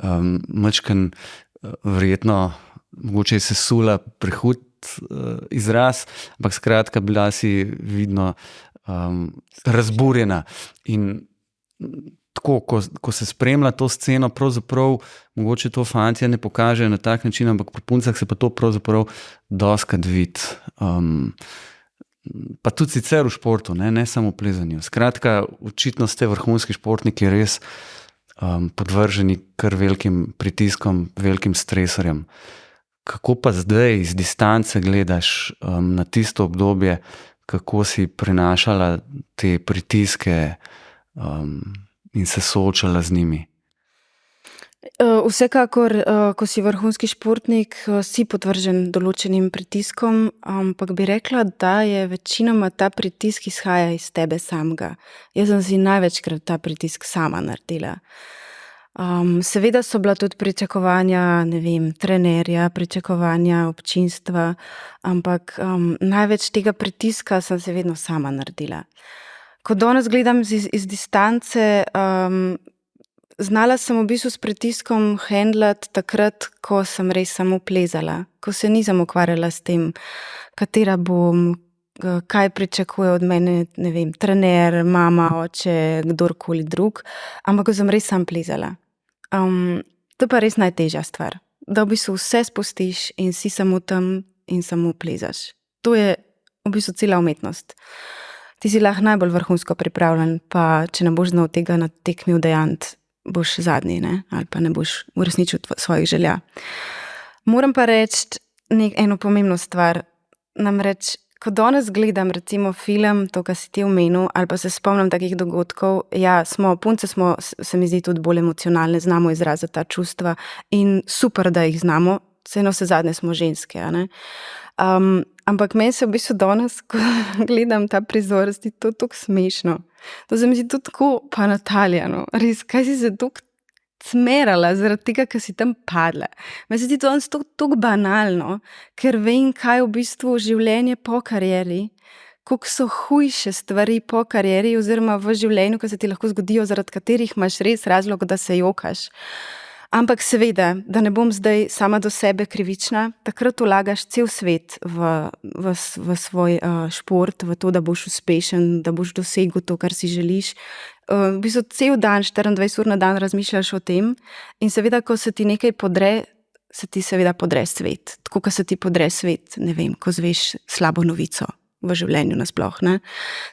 majčkeno verjetno, mogoče je sesula prehud izraz, ampak skratka bila si vidno razburjena. In tako, ko se spremlja to sceno, pravzaprav mogoče to fantje ne pokažejo na tak način, ampak pri puncah se pa to pravzaprav dostikrat vidi. Pa tudi sicer v športu, ne samo v plezanju. Skratka, očitno ste vrhunski športniki res podvrženi kar velikim pritiskom, velikim stresorjem. Kako pa zdaj iz distance gledaš na tisto obdobje, kako si prenašala te pritiske in se soočala z njimi? Vsekakor, ko si vrhunski športnik, si podvržen določenim pritiskom, ampak bi rekla, da je večinoma ta pritisk izhaja iz tebe samega. Jaz sem si največkrat ta pritisk sama naredila. Seveda so bila tudi pričakovanja, ne vem, trenerja, pričakovanja občinstva, ampak največ tega pritiska sem se vedno sama naredila. Ko danes gledam iz distance, znala sem v bistvu s pritiskom handlati takrat, ko sem res samo plezala, ko se nisem ukvarjala s tem, katera bom, kaj pričakuje od mene, ne vem, trener, mama, oče, kdorkoli drug, ampak ko sem res sam plezala. To je pa res najtežja stvar, da v bistvu vse spustiš in si samo tam in samo plezaš. To je v bistvu cela umetnost. Ti si lahko najbolj vrhunsko pripravljen, pa če ne boš znal tega na tekmi udejanjiti, boš zadnji, ne? Ali pa ne boš uresničil svojih želja. Moram pa reči eno pomembno stvar, namreč, ko danes gledam recimo film, to, kar si ti omenil, ali pa se spomnim takih dogodkov, ja, punce smo, se mi zdi, tudi bolj emocionalne, znamo izraziti ta čustva in super, da jih znamo, saj navsezadnje smo ženske, a ne. Ampak meni se v bistvu danes, ko gledam ta prizor, zdi to tako smešno. To se mi zdi tudi tako, pa Natalija, no, res, kaj si se tako smerala zaradi tega, ker si tam padla. Meni se zdi to danes tako banalno, ker vem, kaj v bistvu življenje po karieri, koliko so hujše stvari po karieri oziroma v življenju, ki se ti lahko zgodijo, zaradi katerih imaš res razlog, da se jokaš. Ampak seveda, da ne bom zdaj sama do sebe krivična, takrat vlagaš cel svet v svoj šport, v to, da boš uspešen, da boš dosegel to, kar si želiš. V bistvu cel dan, 24 ur na dan razmišljaš o tem in seveda, ko se ti nekaj podre, se ti seveda podre svet. Tako, ko se ti podre svet, ne vem, ko zveš slabo novico v življenju nasploh, ne.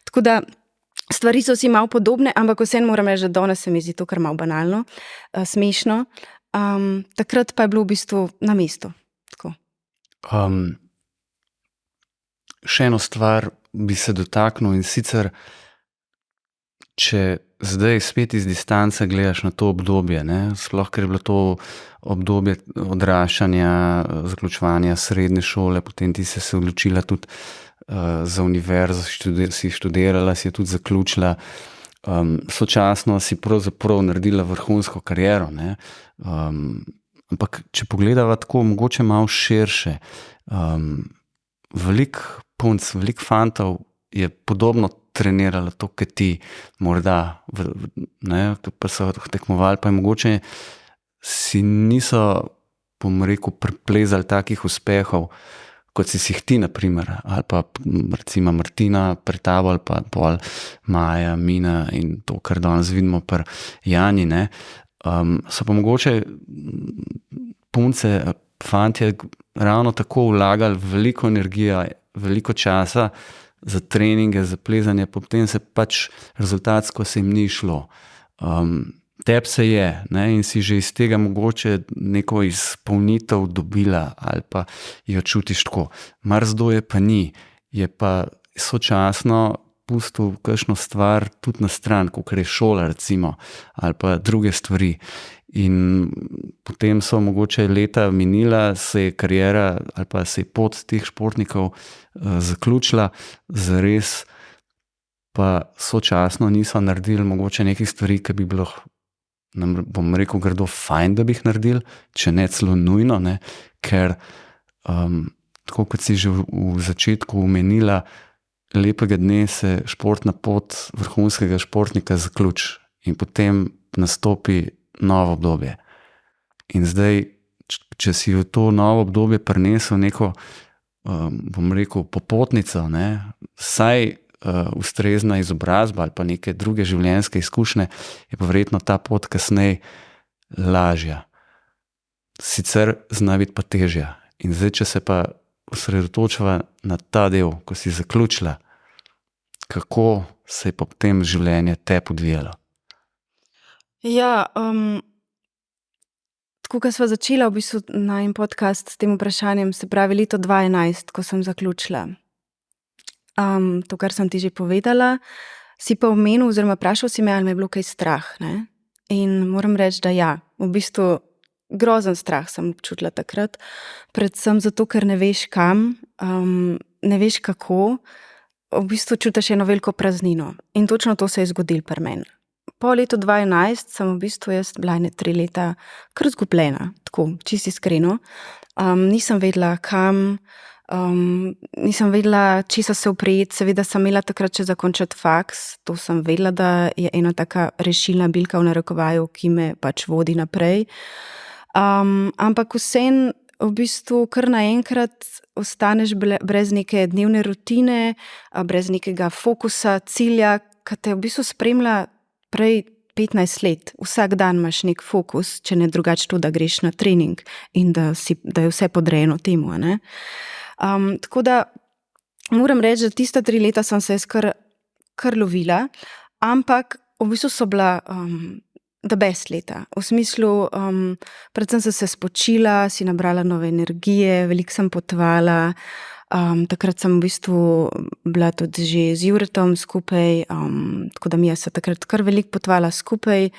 Tako da stvari so si malo podobne, ampak vseeno moram reči, da danes se mi zdi to kar malo banalno, smešno. Takrat pa je bilo v bistvu na mestu. Tako. Še eno stvar bi se dotaknil in sicer, če zdaj spet iz distance gledaš na to obdobje, ne? Sploh, ker je bilo to obdobje odraščanja, zaključovanja srednje šole, potem ti se odločila tudi za univerzo, si študirala, si je tudi zaključila. Sočasno si pravzaprav naredila vrhunsko kariero, ne? Ampak če pogledava tako mogoče malo širše, veliko punc, veliko fantov je podobno treniralo to, kot ti, morda, ne, pa so tekmovali, pa je mogoče si niso, bom rekel, priplezali takih uspehov, kot si jih ti, na primer, ali pa recimo Martina pred tabo, ali pa pol Maja, Mina in to, kar danes vidimo pri Jani, ne. So pa mogoče punce, fantje ravno tako vlagali veliko energije, veliko časa za treninge, za plezanje, potem se pač rezultatsko se jim ni šlo. Tebi se je, ne, in si že iz tega mogoče neko izpolnitev dobila ali pa jo čutiš tako. Marsikdo pa ni, je pa sočasno pustil kakšno stvar tudi na stran, kakor je šola recimo, ali pa druge stvari. In potem so mogoče leta minila, se je kariera ali pa se je pot teh športnikov zaključila, zares pa sočasno niso naredili mogoče nekih stvari, ki bi bilo, bom rekel, grdo fajn, da bi jih naredili, če ne celo nujno, ne? Ker tako kot si že v začetku omenila, lepega dne se športna pot vrhunskega športnika zaključi in potem nastopi novo obdobje. In zdaj, če si v to novo obdobje prinesel neko, bom rekel, popotnico, ne, vsaj ustrezna izobrazba ali pa neke druge življenjske izkušnje, je pa verjetno ta pot kasneje lažja. Sicer zna biti pa težja. In zdaj, če se pa osredotočava na ta del, ko si zaključila, kako se je potem življenje tebi odvijalo? Ja, tako kot sva začela v bistvu najin podcast s tem vprašanjem, se pravi leto 2011, ko sem zaključila. To, kar sem ti že povedala, si pa omenil oziroma vprašal si me, ali me je bilo kaj strah, ne? In moram reči, da ja, v bistvu grozen strah sem občutila takrat, predvsem zato, ker ne veš kam, ne veš kako, v bistvu čutiš eno veliko praznino. In točno to se je zgodilo pri meni. Po letu 2011 sem v bistvu jaz bila 3 leta kar izgubljena, tako, čisto iskreno. Nisem vedela kam, nisem vedela, česa se oprijeti, seveda sem imela takrat še zakončati faks, to sem vedela, da je ena taka rešilna bilka v narekovaju, ki me pač vodi naprej. Ampak vseeno v bistvu kar naenkrat ostaneš brez neke dnevne rutine, brez nekega fokusa, cilja, ki te v bistvu spremlja prej 15 let. Vsak dan imaš nek fokus, če ne drugače to, da greš na trening in da je vse podrejeno temu, ne. Tako da moram reči, da tista 3 leta sem se jaz kar lovila, ampak v bistvu so bila the best leta. V smislu, predvsem sem se spočila, si nabrala nove energije, veliko sem potovala, takrat sem v bistvu bila tudi že z Juretom skupaj, tako da mi se takrat kar veliko potovala skupaj.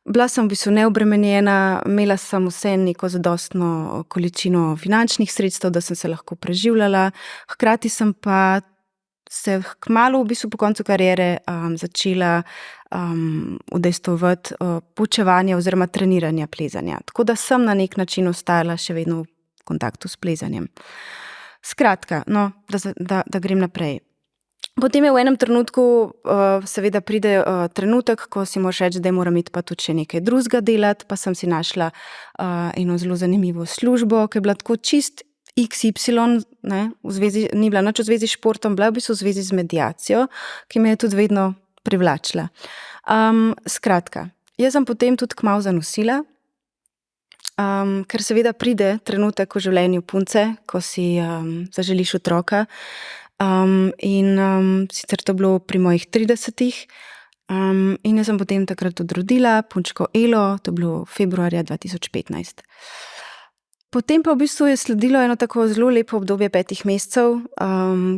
Bila sem v bistvu neobremenjena, imela sem vse neko zadostno količino finančnih sredstev, da sem se lahko preživljala, hkrati sem pa se kmalu v bistvu po koncu kariere začela udejstvovati poučevanje oziroma treniranje plezanja. Tako da sem na nek način ostajala še vedno v kontaktu s plezanjem. Skratka, no, da grem naprej. Potem je v enem trenutku seveda pride trenutek, ko si moraš reči, da moram iti pa tudi še nekaj drugega delati, pa sem si našla eno zelo zanimivo službo, ki je bila tako čist XY, ne, ni bila nič v zvezi s športom, bila v bistvu v zvezi z mediacijo, ki me je tudi vedno privlačila. Skratka, jaz sem potem tudi kmalu zanosila, ker seveda pride trenutek v življenju punce, ko si zaželiš otroka, in sicer to bilo pri mojih 30-ih, in jaz sem potem takrat tudi rodila punčko Elo, to je bilo februarja 2015. Potem pa v bistvu je sledilo eno tako zelo lepo obdobje 5 mesecev,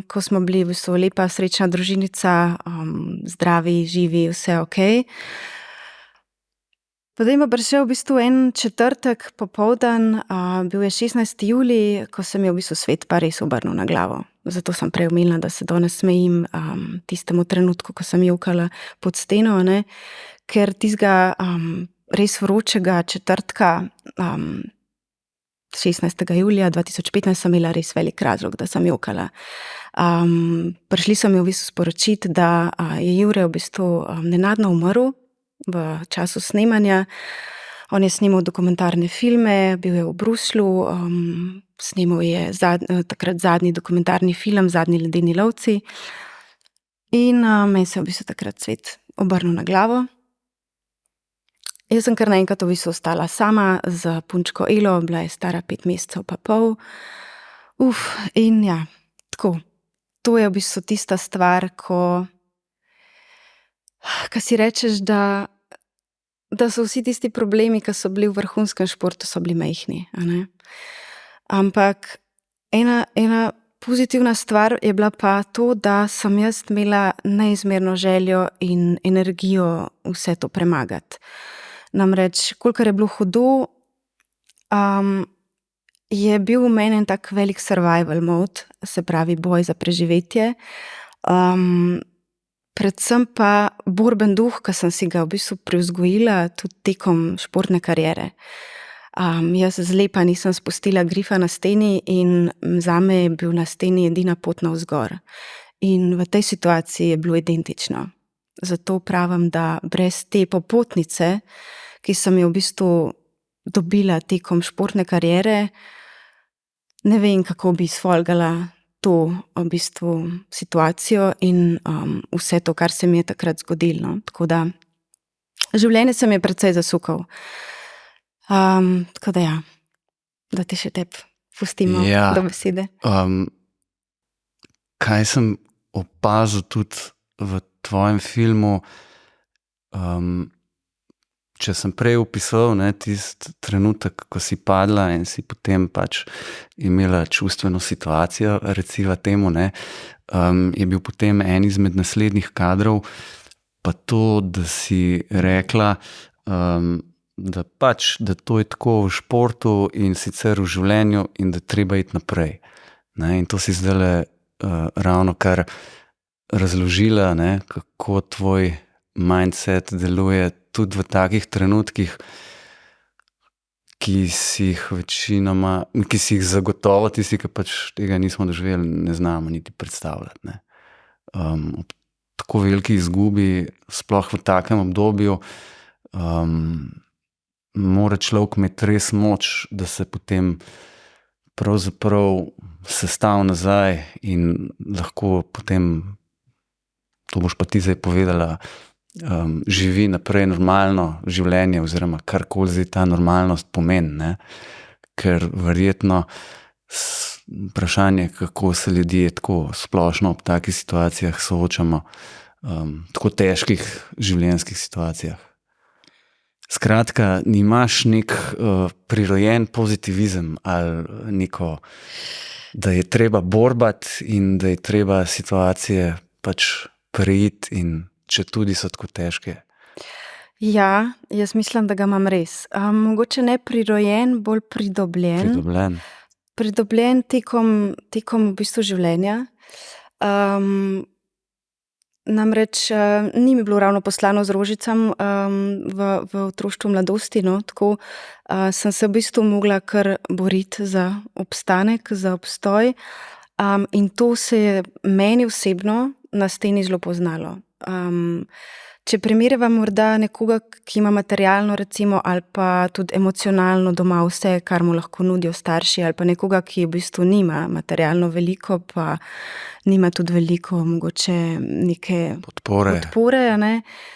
ko smo bili v bistvu lepa, srečna družinica, zdravi, živi, vse okej. Potem pa prišel v bistvu en četrtek popoldan, bil je 16. julij, ko se mi je v bistvu svet pa res obrnil na glavo. Zato sem prej omenila, da se danes smejim tistemu trenutku, ko sem jokala pod steno, ne, ker tistega res vročega četrtka 16. julija 2015 sem imela res velik razlog, da sem jokala. Prišli so mi v bistvu sporočiti, da je Jure v bistvu nenadno umrl v času snemanja. On je snemal dokumentarne filme, bil je v Bruslju, snemal je takrat zadnji dokumentarni film Zadnji ledeni lovci. In meni se je v bistvu takrat svet obrnil na glavo. Jaz sem kar naenkrat v bistvu ostala sama z punčko Elo, bila je stara 5 mesecev pa pol. In ja, tako. To je v bistvu tista stvar, ko si rečeš, da so vsi tisti problemi, ki so bili v vrhunskem športu, so bili majhni, a ne. Ampak ena pozitivna stvar je bila pa to, da sem jaz imela neizmerno željo in energijo vse to premagati. Namreč, kolikor je bilo hudo, je bil v meni en tak velik survival mode, se pravi boj za preživetje. Predvsem pa borben duh, ki sem si ga v bistvu privzgojila tudi tekom športne kariere. Jaz zlepa nisem spustila grifa na steni in zame je bil na steni edina pot navzgor. In v tej situaciji je bilo identično. Zato pravim, da brez te popotnice, ki sem jo v bistvu dobila tekom športne kariere, ne vem, kako bi sfolgala to v bistvu situacijo in vse to, kar se mi je takrat zgodilo. Tako da življenje se mi je precej zasukal. Tako da ja, da ti še tebi pustimo do besede. Kaj sem opazil tudi v tvojem filmu, če sem prej opisal tisti trenutek, ko si padla in si potem pač imela čustveno situacijo, reciva temu, je bil potem en izmed naslednjih kadrov pa to, da si rekla, da to je tako v športu in sicer v življenju in da treba iti naprej. In to si zdajle ravno kar razložila, kako tvoj mindset deluje tudi v takih trenutkih, ki si jih zagotovo tisti, ki pač tega nismo doživeli, ne znamo niti predstavljati. Ob tako veliki izgubi, sploh v takem obdobju, mora človek imeti res moč, da se potem pravzaprav sestavi nazaj in lahko potem, to boš pa ti zdaj povedala, živi naprej normalno življenje oziroma karkoli zdaj ta normalnost pomeni, ker verjetno vprašanje, kako se ljudje tako splošno ob takih situacijah soočamo, tako težkih življenjskih situacijah. Skratka, nimaš nek prirojen pozitivizem ali neko, da je treba borbati in da je treba situacije pač preiti in če tudi so tako težke. Ja, jaz mislim, da ga imam res. Mogoče ne prirojen, bolj pridobljen. Pridobljen tekom v bistvu življenja. Namreč ni mi bilo ravno poslano z rožicami v otroštvu, mladosti, tako sem se v bistvu mogla kar boriti za obstanek, za obstoj. In to se je meni osebno na steni zelo poznalo. Če primerjava morda nekoga, ki ima materialno recimo ali pa tudi emocionalno doma vse, kar mu lahko nudijo starši, ali pa nekoga, ki v bistvu nima materialno veliko, pa nima tudi veliko mogoče neke podpore,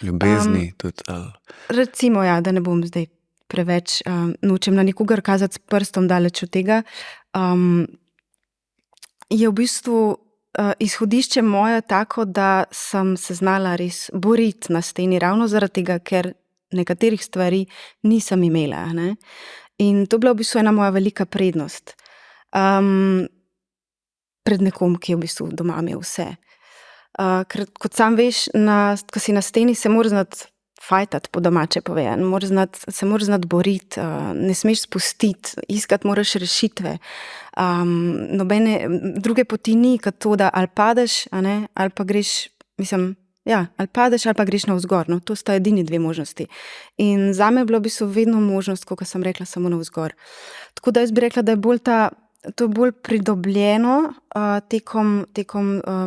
ljubezni tudi. Recimo, ja, da ne bom zdaj preveč nočem na nikogar kazati s prstom daleč od tega, je v bistvu izhodišče moje tako, da sem se znala res boriti na steni ravno zaradi tega, ker nekaterih stvari nisem imela. In to je bila v bistvu ena moja velika prednost. Pred nekom, ki je v bistvu doma imel vse. Ker kot sam veš, ko si na steni, se moraš znati fajtati, po domače povedano, se moraš znati boriti, ne smeš spustiti, iskati moraš rešitve. Nobene druge poti ni, kot to, da ali padeš, a ne, ali pa greš, ali padeš, ali pa greš navzgor, no, to sta edini dve možnosti. In zame je bilo v bistvu vedno možnost, kot sem rekla, samo navzgor. Tako da jaz bi rekla, da je to bolj pridobljeno tekom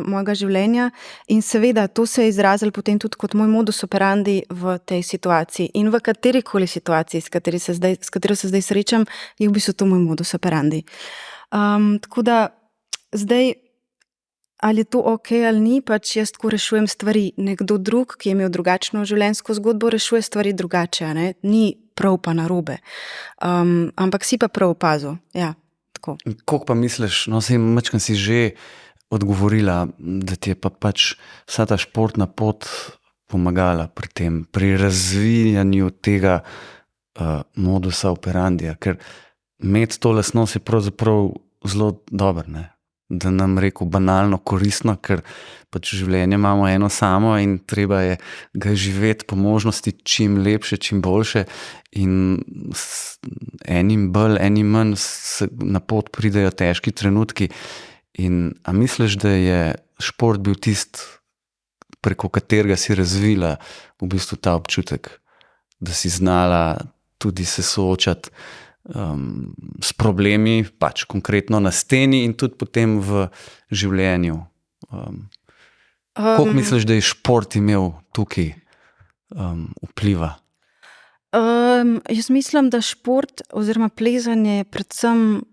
mojega življenja in seveda to se je izrazilo potem tudi kot moj modus operandi v tej situaciji in v katerikoli situaciji, s katero se zdaj srečam, je v bistvu to moj modus operandi. Tako da zdaj, ali je to ok ali ni, pač jaz tako rešujem stvari. Nekdo drug, ki je imel drugačno življenjsko zgodbo, rešuje stvari drugače, ne? Ni prav pa narobe. Ampak si pa prav opazil, ja. Koliko pa misliš, majčkeno si že odgovorila, da ti je pa pač vsa ta športna pot pomagala pri razvijanju tega modusa operandija, ker imeti to lastnost je pravzaprav zelo dobro, ne? Da nam rekel banalno koristno, ker pač življenje imamo eno samo in treba je ga živeti po možnosti čim lepše, čim boljše in enim bolj, enim manj na pot pridejo težki trenutki. A misliš, da je šport bil tist, preko katerega si razvila v bistvu ta občutek, da si znala tudi se soočati s problemi, pač konkretno na steni in tudi potem v življenju. Koliko misliš, da je šport imel tukaj vpliva? Jaz mislim, da šport oziroma plezanje predvsem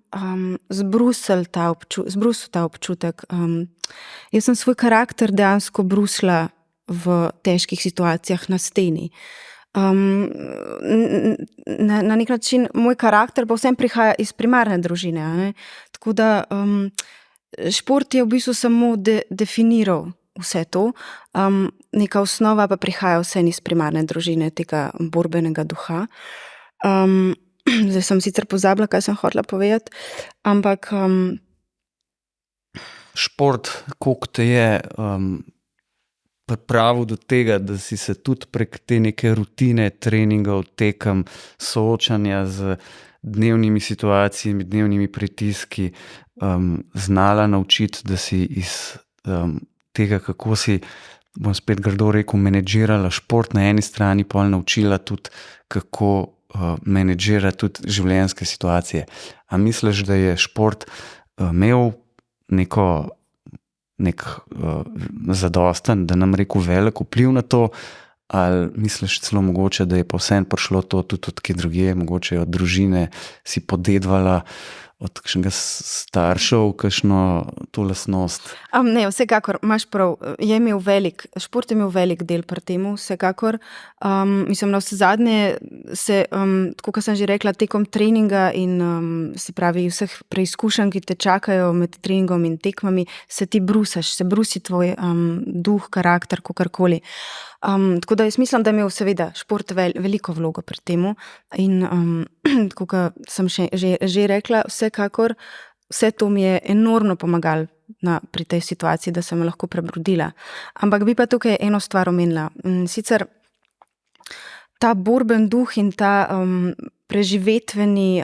zbrusil ta občutek. Jaz sem svoj karakter dejansko brusila v težkih situacijah na steni. Na nek način moj karakter pa vsem prihaja iz primarne družine, a ne? Tako da šport je v bistvu samo definiral vse to, neka osnova pa prihaja vsem iz primarne družine, tega borbenega duha. Zdaj sem sicer pozabila, kaj sem hotela povedati, ampak šport, koliko te je pripravil do tega, da si se tudi prek te neke rutine, treningov, tekem, soočanja z dnevnimi situacijami, dnevnimi pritiski znala naučiti, da si iz tega, kako si, bom spet grdo rekel, menedžirala šport na eni strani, pol naučila tudi, kako menedžirati tudi življenjske situacije. A misliš, da je šport imel nek zadosten, da nam rekel velik vpliv na to, ali misliš celo mogoče, da je pa vseeno prišlo to tudi od kje drugje, mogoče od družine, si podedvala od kakšnega staršev, kakšno to lastnost? Ne, vsekakor, imaš prav, šport je imel velik del pri temu, vsekakor. Mislim, na vse zadnje se, tako kot sem že rekla, tekom treninga in se pravi vseh preizkušenj, ki te čakajo med treningom in tekmami, se ti brusaš, se brusi tvoj duh, karakter, kakorkoli. Tako da jaz mislim, da je imel seveda šport veliko vlogo pri temu in tako kot sem že rekla, vsekakor vse to mi je enormno pomagalo pri tej situaciji, da sem jo lahko prebrodila. Ampak bi pa tukaj eno stvar omenila. Sicer ta borben duh in ta preživetveni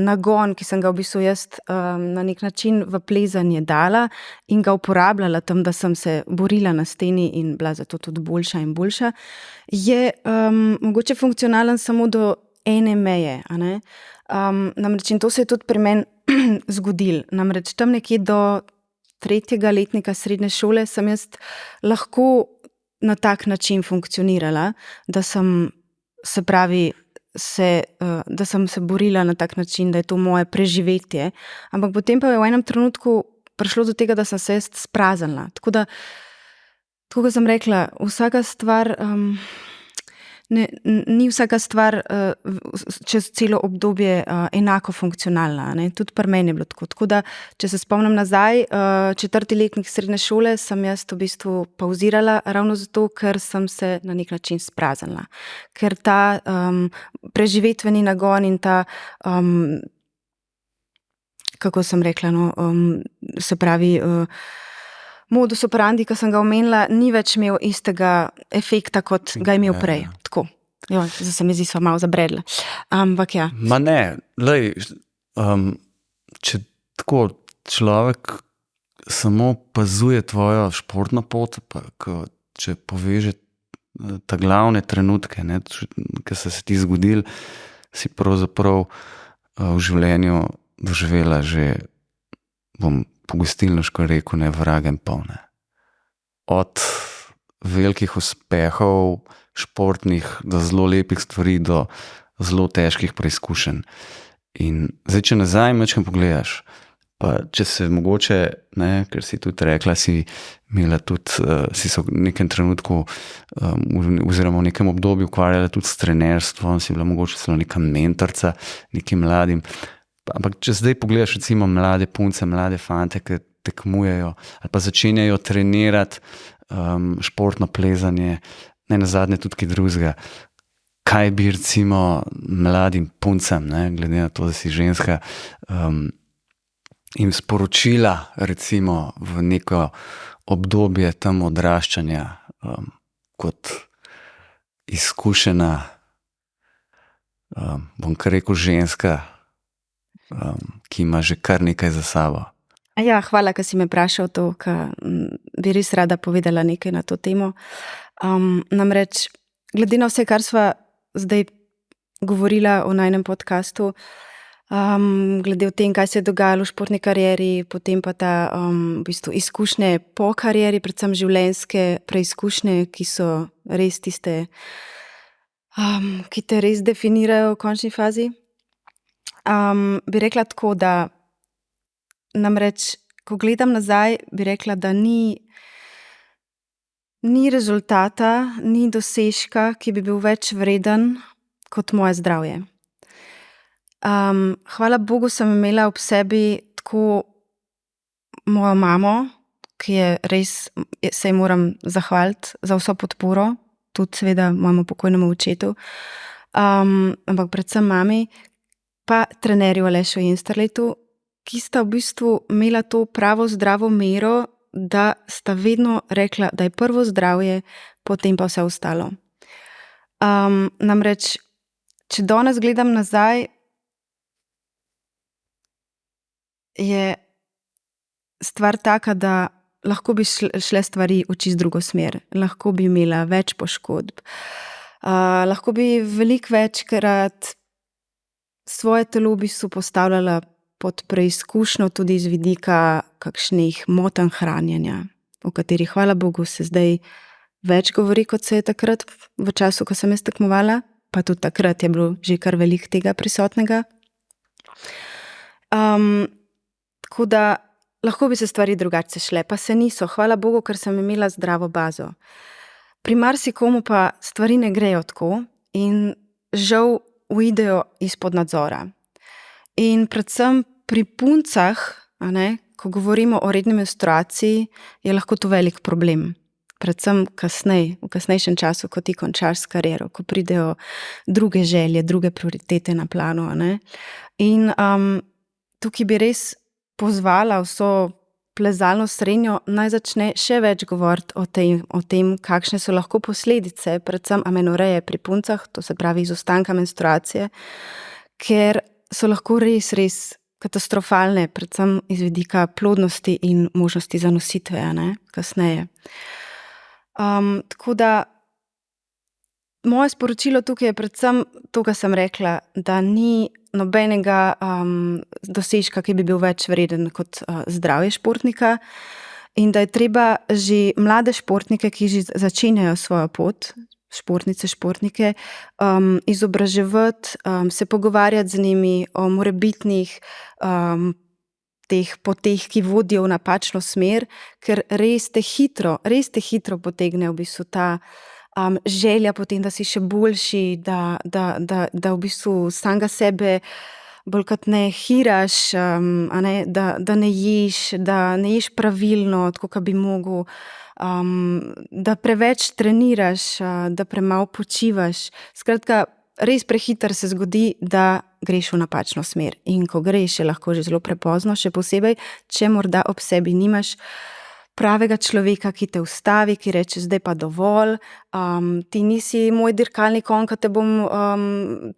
nagon, ki sem ga v bistvu jaz na nek način v plezanje dala in ga uporabljala tam, da sem se borila na steni in bila zato tudi boljša in boljša, je mogoče funkcionalen samo do ene meje, a ne? Namreč in to se je tudi pri meni zgodilo. Namreč tam nekje do 3. letnika srednje šole sem jaz lahko na tak način funkcionirala, da sem da sem se borila na tak način, da je to moje preživetje. Ampak potem pa je v enem trenutku prišlo do tega, da sem se jaz spraznila. Tako da, kot sem rekla, vsaka stvar ni vsaka stvar čez celo obdobje enako funkcionalna. Ne? Tudi pri meni je bilo tako. Tako da, če se spomnim nazaj, 4. letnik srednje šole sem jaz v bistvu pauzirala ravno zato, ker sem se na nek način spraznila. Ker ta preživetveni nagon in ta, kako sem rekla, se pravi, modus operandi, ki sem ga omenila, ni več imel istega efekta, kot ga je imel prej. Tako. Jo, zdaj se mi zdi, sva malo zabredla. Ampak ja. Ma ne, lej, če tako človek samo pazuje tvojo športno pot, pa če poveže ta glavne trenutke, ki so se ti zgodili, si pravzaprav v življenju doživela že, bom pogostilniško rekel, vragem polne. Od velikih uspehov, športnih, do zelo lepih stvari, do zelo težkih preizkušenj. In zdaj, če nazaj majčkeno pogledaš, pa če se mogoče, ker si tudi rekla, si imela tudi, si se v nekem trenutku oziroma v nekem obdobju ukvarjala tudi s trenerstvom, si bila mogoče celo neka mentorca nekim mladim. Ampak če zdaj pogledaš recimo mlade punce, mlade fante, ki tekmujejo ali pa začenjajo trenirati športno plezanje, ne nazadnje tudi kaj drugega, kaj bi recimo mladim puncem, glede na to, da si ženska, jim sporočila recimo v neko obdobje tam odraščanja kot izkušena, bom kar rekel ženska, ki ima že kar nekaj za sabo. Ja, hvala, ker si me vprašal to, ker bi res rada povedala nekaj na to temo. Namreč, glede na vse, kar sva zdaj govorila o najnem podcastu, glede o tem, kaj se je dogajalo v športni karieri, potem pa ta v bistvu izkušnje po karieri, predvsem življenjske preizkušnje, ki so res tiste, ki te res definirajo v končni fazi. Bi rekla tako, da namreč, ko gledam nazaj, bi rekla, da ni rezultata, ni dosežka, ki bi bil več vreden kot moje zdravje. Hvala Bogu sem imela ob sebi tako mojo mamo, ki je res, se ji moram zahvaliti za vso podporo, tudi seveda mojemu pokojnemu očetu, ampak predvsem mami, pa trenerju Alešu Jensterletu, ki sta v bistvu imela to pravo zdravo mero, da sta vedno rekla, da je prvo zdravje, potem pa vse ostalo. Namreč, če danes gledam nazaj, je stvar taka, da lahko bi šle stvari v čisto drugo smer. Lahko bi imela več poškodb. Lahko bi veliko večkrat svoje telo v bistvu postavljala pod preizkušnjo tudi z vidika kakšnih motenj hranjenja, o katerih, hvala Bogu, se zdaj več govori, kot se je takrat v času, ko sem jaz tekmovala, pa tudi takrat je bilo že kar veliko tega prisotnega. Tako da lahko bi se stvari drugače šle, pa se niso, hvala Bogu, ker sem imela zdravo bazo. Pri marsikomu pa stvari ne grejo tako in žal uidejo izpod nadzora. In predvsem pri puncah, ko govorimo o redni menstruaciji, je lahko to velik problem. Predvsem v kasnejšem času, ko ti končaš s kariero, ko pridejo druge želje, druge prioritete na planu. In tukaj bi res pozvala vso plezalno srednjo, naj začne še več govoriti o tem, kakšne so lahko posledice, predvsem amenoreje pri puncah, to se pravi izostanka menstruacije, ker so lahko res katastrofalne, predvsem iz vidika plodnosti in možnosti zanositve, kasneje. Tako da moje sporočilo tukaj je predvsem to, kar sem rekla, da ni nobenega dosežka, ki bi bil več vreden kot zdravje športnika in da je treba že mlade športnike, ki že začenjajo svojo pot, športnike, izobraževati, se pogovarjati z njimi o morebitnih teh poteh, ki vodijo v napačno smer, ker res te hitro potegne v bistvu ta želja potem, da si še boljši, da v bistvu samega sebe bolj kot ne hiraš, da ne ješ pravilno, tako kot bi mogel, da preveč treniraš, da premalo počivaš. Skratka, res prehitro se zgodi, da greš v napačno smer. In ko greš, je lahko že zelo prepozno, še posebej, če morda ob sebi nimaš pravega človeka, ki te ustavi, ki reče, zdaj pa dovolj, ti nisi moj dirkalni konj, ki te bom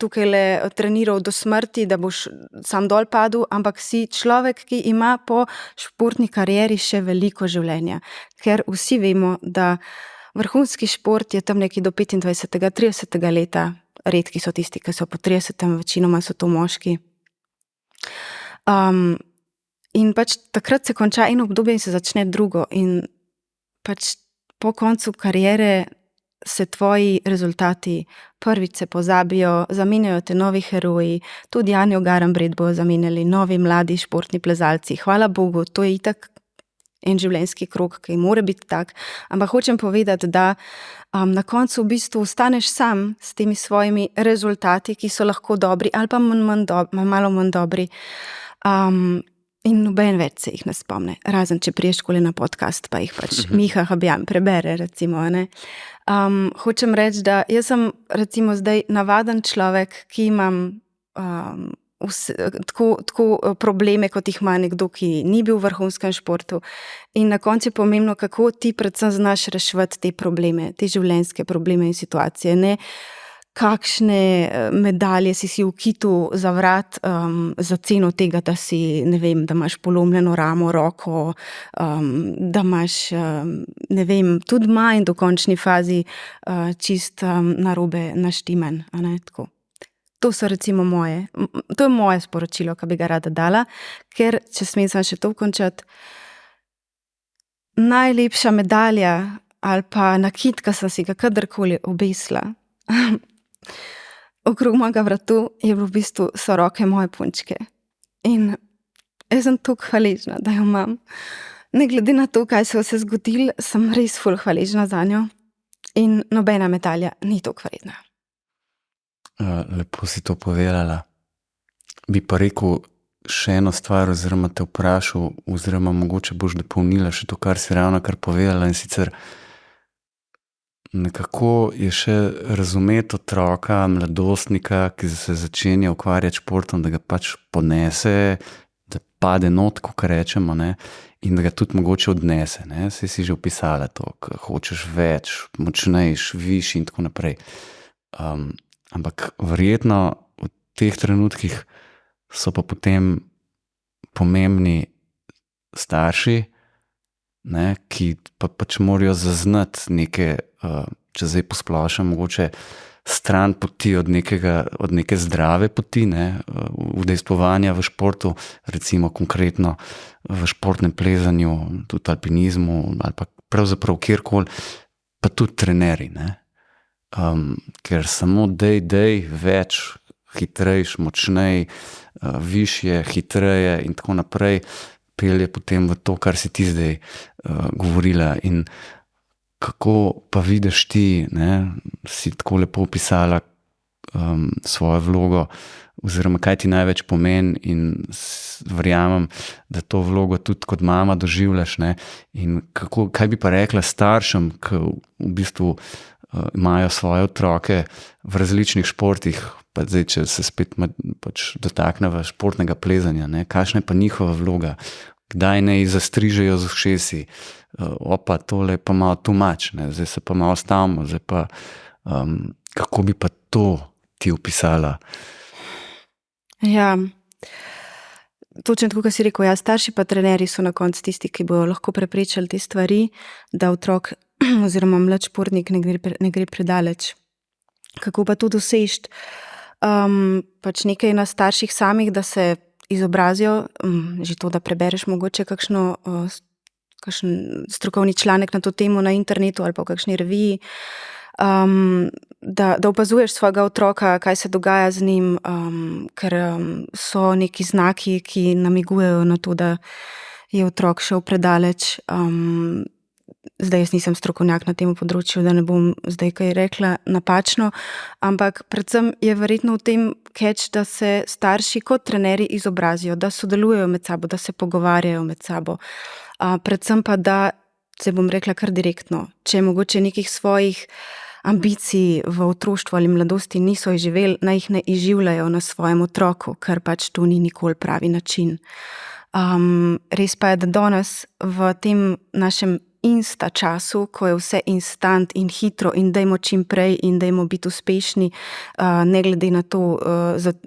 tukajle treniral do smrti, da boš sam dol padel, ampak si človek, ki ima po športni karieri še veliko življenja. Ker vsi vemo, da vrhunski šport je tam nekje do 25. 30. leta. Redki so tisti, ki so po 30. Večinoma so to moški. In pač takrat se konča eno obdobje in se začne drugo. In pač po koncu kariere se tvoji rezultati prvič se pozabijo, zamenjajo te novi heroji, tudi Anjo Garambred bojo zamenjali novi mladi športni plezalci. Hvala Bogu, to je itak en življenjski krog, ki mora biti tak. Ampak hočem povedati, da na koncu v bistvu ostaneš sam s temi svojimi rezultati, ki so lahko dobri ali pa malo manj dobri. In noben več se jih ne spomne. Razen, če priješ koli na podcast, pa jih pač Miha Habjan prebere, recimo. Hočem reči, da jaz sem recimo zdaj navaden človek, ki imam tako probleme, kot jih ima nekdo, ki ni bil v vrhunskem športu. In na koncu je pomembno, kako ti predvsem znaš reševati te probleme, te življenjske probleme in situacije. Ne kakšne medalje si v kitu za vrat za ceno tega, da si, ne vem, da imaš polomljeno ramo, roko, da imaš, ne vem, tudi manj do končni fazi čist narobe naštiman, tako. To so recimo to je moje sporočilo, ki bi ga rada dala, ker, če smem še to končati, najlepša medalja ali pa nakit, ki sem si ga kadarkoli obesila, okrog mojega vratu je v bistvu so roke moje punčke. In jaz sem toliko hvaležna, da jo imam. Ne glede na to, kaj se je vse zgodilo, sem res ful hvaležna zanjo. In nobena medalja ni toliko vredna. Lepo si to povedala. Bi pa rekel še eno stvar, oziroma te vprašal, oziroma mogoče boš dopolnila še to, kar si ravnokar povedala, in sicer nekako je še razumeti otroka, mladostnika, ki se začenja ukvarjati športom, da ga pač ponese, da pade not, kot rečemo, ne, in da ga tudi mogoče odnese. Saj si že opisala to, ko hočeš več, močnejš, višji in tako naprej. Ampak verjetno v teh trenutkih so pa potem pomembni starši, ki pa pač morajo zaznati neke, če zdaj posplošam, mogoče stran poti od neke zdrave poti, udejstvovanja v športu, recimo konkretno v športnem plezanju, tudi alpinizmu ali pa pravzaprav kjerkoli, pa tudi trenerji, ker samo dej več, hitrejš, močnej, višje, hitreje in tako naprej, pelje potem v to, kar si ti zdaj govorila. In kako pa vidiš ti, si tako lepo opisala svojo vlogo, oziroma kaj ti največ pomeni, in verjamem, da to vlogo tudi kot mama doživljaš, in kaj bi pa rekla staršem, ki v bistvu imajo svoje otroke v različnih športih, pa zdaj, če se spet pač dotakneva športnega plezanja, kakšna je pa njihova vloga, kdaj ne jih zastrižejo z ušesi, opa, tole je pa malo too much, zdaj se pa malo stavimo, zdaj pa, kako bi pa to ti opisala? Ja, točno tako, kot si rekel, starši pa trenerji so na koncu tisti, ki bojo lahko preprečili te stvari, da otrok oziroma mlad športnik ne gre predaleč. Kako pa to doseči? Pač nekaj na starših samih, da se izobrazijo, že to, da prebereš mogoče kakšen strokovni članek na to temo na internetu ali pa v kakšni reviji, da opazuješ svojega otroka, kaj se dogaja z njim, ker so neki znaki, ki namigujejo na to, da je otrok šel predaleč. zdaj jaz nisem strokovnjak na tem področju, da ne bom zdaj kaj rekla napačno, ampak predvsem je verjetno v tem catch, da se starši kot trenerji izobrazijo, da sodelujejo med sabo, da se pogovarjajo med sabo. Predvsem pa, da se bom rekla kar direktno, če mogoče nekih svojih ambicij v otroštvu ali mladosti niso izživeli, naj jih ne izživljajo na svojem otroku, ker pač to ni nikoli pravi način. Res pa je, da danes v tem našem insta času, ko je vse instant in hitro in dajmo čim prej in dajmo biti uspešni, ne glede na to,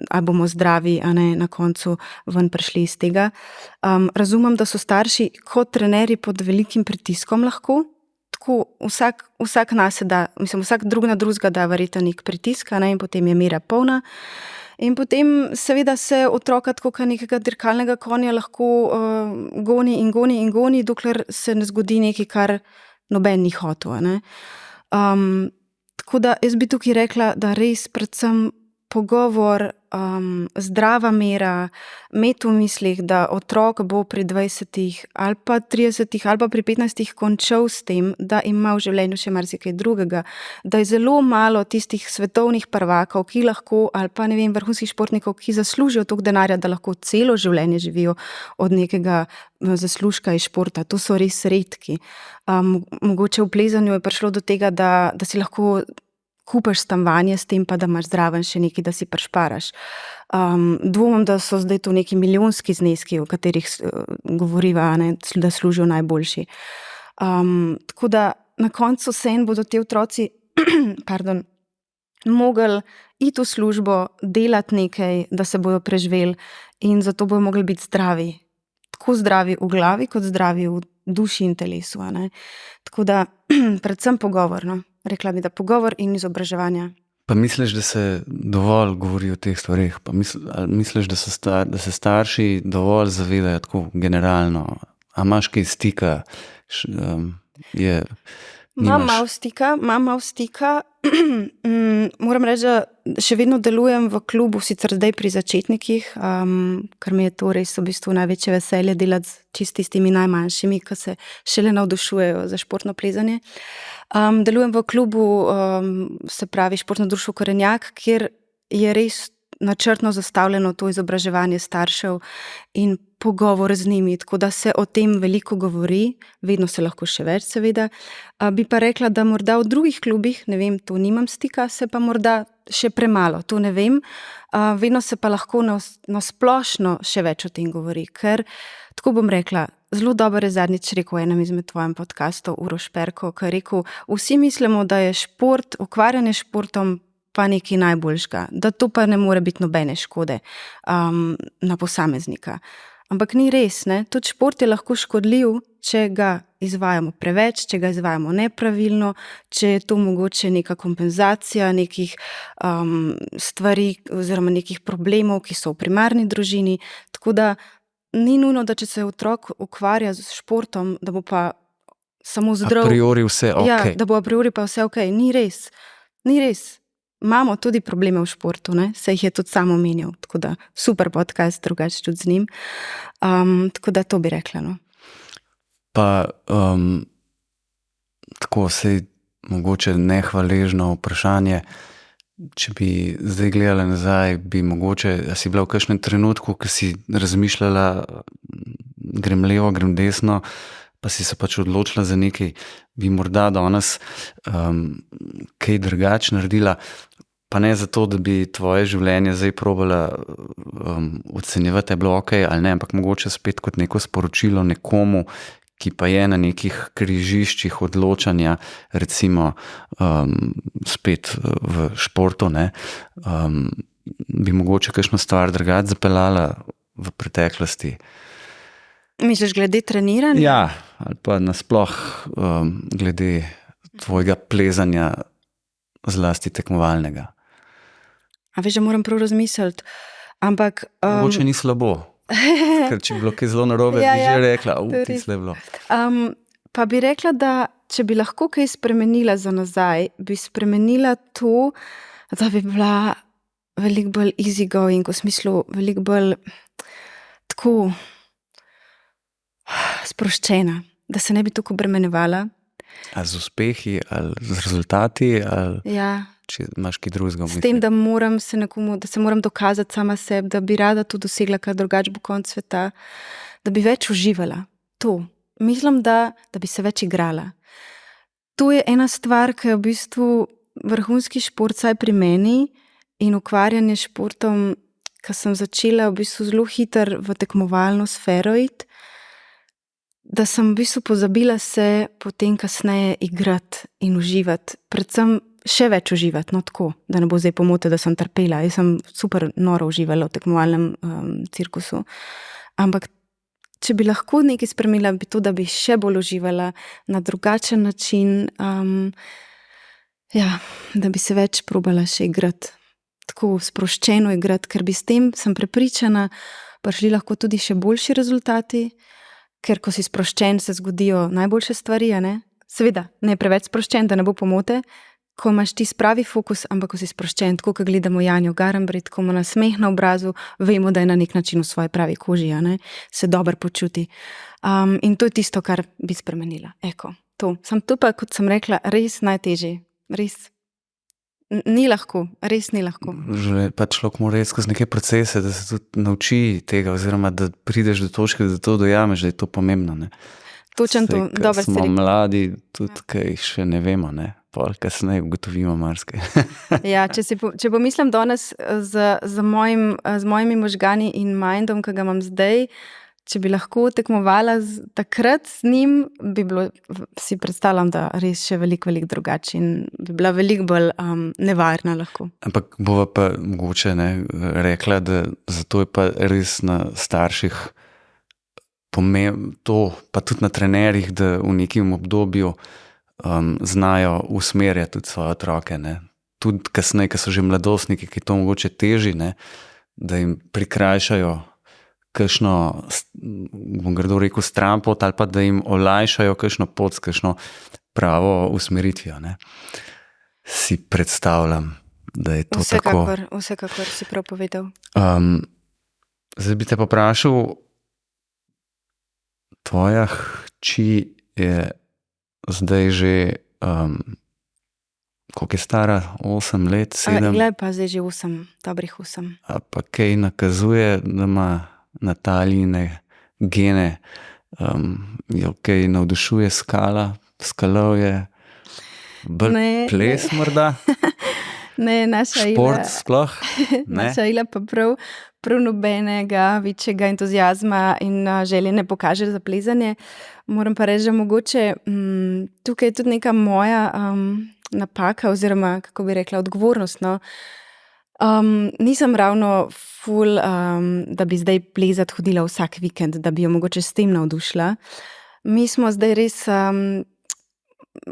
ali bomo zdravi, a ne na koncu ven prišli iz tega. Razumem, da so starši kot trenerji pod velikim pritiskom lahko, tako vsak nase da, mislim, vsak drug na drugega da verjetno nek pritisk, a ne, in potem je mera polna. In potem seveda se otroka tako kot nekega dirkalnega konja lahko goni in goni in goni, dokler se ne zgodi nekaj, kar noben ni hotel, a ne. Tako da jaz bi tukaj rekla, da res predvsem pogovor, zdrava mera, imeti v mislih, da otrok bo pri 20 ali pa 30 ali pa pri 15 končal s tem, da ima v življenju še marsikaj drugega, da je zelo malo tistih svetovnih prvakov, ki lahko, ali pa ne vem, vrhunskih športnikov, ki zaslužijo toliko denarja, da lahko celo življenje živijo od nekega zaslužka iz športa. To so res redki. Mogoče v plezanju je prišlo do tega, da si lahko kupaš stanovanje s tem, pa da imaš zraven še nekaj, da si prišparaš. Dvomim, da so zdaj to neki milijonski zneski, o katerih govoriva, ne, da služijo najboljši. Tako da na koncu vseeno bodo ti otroci mogli iti v službo, delati nekaj, da se bodo preživeli in zato bodo mogli biti zdravi. Tako zdravi v glavi, kot zdravi v duši in telesu, a ne. Tako da predvsem pogovor, no. Rekla bi, da pogovor in izobraževanje. Pa misliš, da se dovolj govori o teh stvareh? Pa misliš, da se starši dovolj zavedajo tako generalno? A imaš kaj stika? Imam malo stika. Moram reči, da še vedno delujem v klubu, sicer zdaj pri začetnikih, ker mi je to res v bistvu največje veselje delati s čisto tistimi najmanjšimi, ki se šele navdušujejo za športno plezanje. Delujem v klubu, se pravi Športno društvo Korenjak, kjer je res načrtno zastavljeno to izobraževanje staršev in pogovor z njimi, tako da se o tem veliko govori, vedno se lahko še več seveda. Bi pa rekla, da morda v drugih klubih, ne vem, to nimam stika, se pa morda še premalo, to ne vem. Vedno se pa lahko na splošno še več o tem govori, ker, tako bom rekla, zelo dobro je zadnjič rekel v enem izmed tvojim podcastov Uroš Perko, ki je rekel, vsi mislimo, da je šport, ukvarjanje s športom pa nekaj najboljšega, da to pa ne more biti nobene škode na posameznika. Ampak ni res, ne? Tudi šport je lahko škodljiv, če ga izvajamo preveč, če ga izvajamo nepravilno, če je to mogoče neka kompenzacija nekih stvari oziroma nekih problemov, ki so v primarni družini. Tako da ni nujno, da če se otrok ukvarja z športom, da bo pa samo zdrav. A priori vse ok. Ja, da bo a priori pa vse ok. Ni res. Imamo tudi probleme v športu, ne? Se jih je tudi sam omenil, tako da super podcast, drugače tudi z njim. Tako da to bi rekla, no. Pa tako sej mogoče nehvaležno vprašanje, če bi zdaj gledala nazaj, bi mogoče, a si bila v kakšnem trenutku, ko si razmišljala, grem levo, grem desno, pa si se pač odločila za nekaj, bi morda danes kaj drugače naredila, pa ne zato, da bi tvoje življenje zdaj probala ocenjevati, je bilo ok ali ne, ampak mogoče spet kot neko sporočilo nekomu, ki pa je na nekih križiščih odločanja, recimo spet v športu, ne, bi mogoče kakšno stvar drugače zapeljala v preteklosti. Misliš glede treniranja? Ja, ali pa nasploh glede tvojega plezanja, zlasti tekmovalnega. A veš, da moram prav razmisliti, ampak mogoče ni slabo, ker če bi bilo kaj zelo narobe, bi že rekla, tisle je bilo. Pa bi rekla, da če bi lahko kaj spremenila za nazaj, bi spremenila to, da bi bila veliko bolj easy going, v smislu veliko bolj tako sproščena, da se ne bi toliko obremenjevala, Ali z uspehi, ali z rezultati, ali Ja, če imaš kaj drugega v s mislih? tem, da se moram dokazati sama sebi, da bi rada to dosegla, kar drugače bo konec sveta, da bi več uživala. To. Mislim, da bi se več igrala. To je ena stvar, ki je v bistvu vrhunski šport, saj pri meni, in ukvarjanje s športom, ki sem začela v bistvu zelo hitro v tekmovalno sfero iti, da sem v bistvu pozabila se potem kasneje igrati in uživati. Predvsem še več uživati, no tako, da ne bo zdaj pomote, da sem trpela. Jaz sem super noro uživala v tekmovalnem cirkusu. Ampak če bi lahko nekaj spremenila, bi to, da bi še bolj uživala na drugačen način, da bi se več probala še igrati. Tako sproščeno igrati, ker bi s tem, sem prepričana, prišli lahko tudi še boljši rezultati, ker ko si sproščen, se zgodijo najboljše stvari, a ne? Seveda, ne preveč sproščen, da ne bo pomote, ko imaš ti spravi fokus, ampak ko si sproščen, tako ko gledamo Janjo Garnbret, ko ima nasmeh na obrazu, vemo, da je na nek način v svoji pravi koži, a ne? Se dobro počuti. In to je tisto, kar bi spremenila. Eko, to. Sam to pa, kot sem rekla, res najtežje. Res. Ni lahko, res ni lahko. Pa človek mora res skozi neke procese, da se tudi nauči tega, oziroma da prideš do točke, da to dojameš, da je to pomembno. Ne? Točno to, dobro ste Smo rekli. mladi, tudi kaj še ne vemo, ne? Pol kasneje ugotovimo marsikaj. Ja, če pomislim danes z mojimi možgani in mindom, ki ga imam zdaj, če bi lahko tekmovala takrat z njim, bi bilo, si predstavljam, da res še veliko drugače in bi bila veliko bolj nevarna lahko. Ampak bova pa mogoče rekla, da zato je pa res na starših to, pa tudi na trenerjih, da v nekem obdobju znajo usmerjati tudi svoje otroke. Ne? Tudi kasneje, ko so že mladostniki, ki to mogoče teži, ne? Da jim prikrajšajo kakšno, bom grdo rekel, stranpot, ali pa da jim olajšajo kakšno pot s kakšno pravo usmeritvijo. Ne? Si predstavljam, da je to tako. Vsekakor si prav povedal. Zdaj bi te poprašal, tvoja hči je zdaj že, koliko je stara? 8 let, 7? Glej pa zdaj že 8, dobrih 8. A pa kaj nakazuje, da ima Natalijine gene, jo kaj navdušuje skalovje, ples morda? Ne, naša šport sploh? Naša Ila pa prav nobenega večjega entuzijazma in želje ne pokaže za plezanje. Moram pa reči, da mogoče tukaj je tudi neka moja napaka oziroma, kako bi rekla, odgovornost, no. Nisem ravno ful, da bi zdaj plezat hodila vsak vikend, da bi jo mogoče s tem navdušila. Mi smo zdaj res,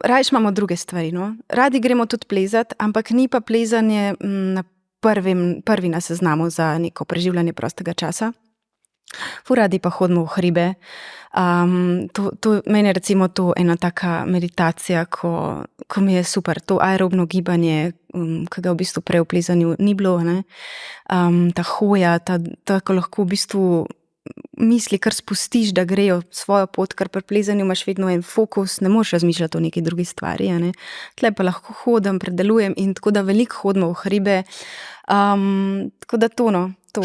rajš imamo druge stvari, no. Radi gremo tudi plezat, ampak ni pa plezanje na prvi na seznamu za neko preživljanje prostega časa. Ful radi pa hodimo v hribe. Meni je recimo to ena taka meditacija, ko mi je super, to aerobno gibanje, ki ga v bistvu prej v plezanju ni bilo, ne? Ta hoja, ko lahko v bistvu misli kar spustiš, da grejo svojo pot, ker pri plezanju imaš vedno en fokus, ne moreš razmišljati o neki drugi stvari, ne? Tle pa lahko hodim, predelujem in tako da veliko hodimo v hribe. Tako da to, no. To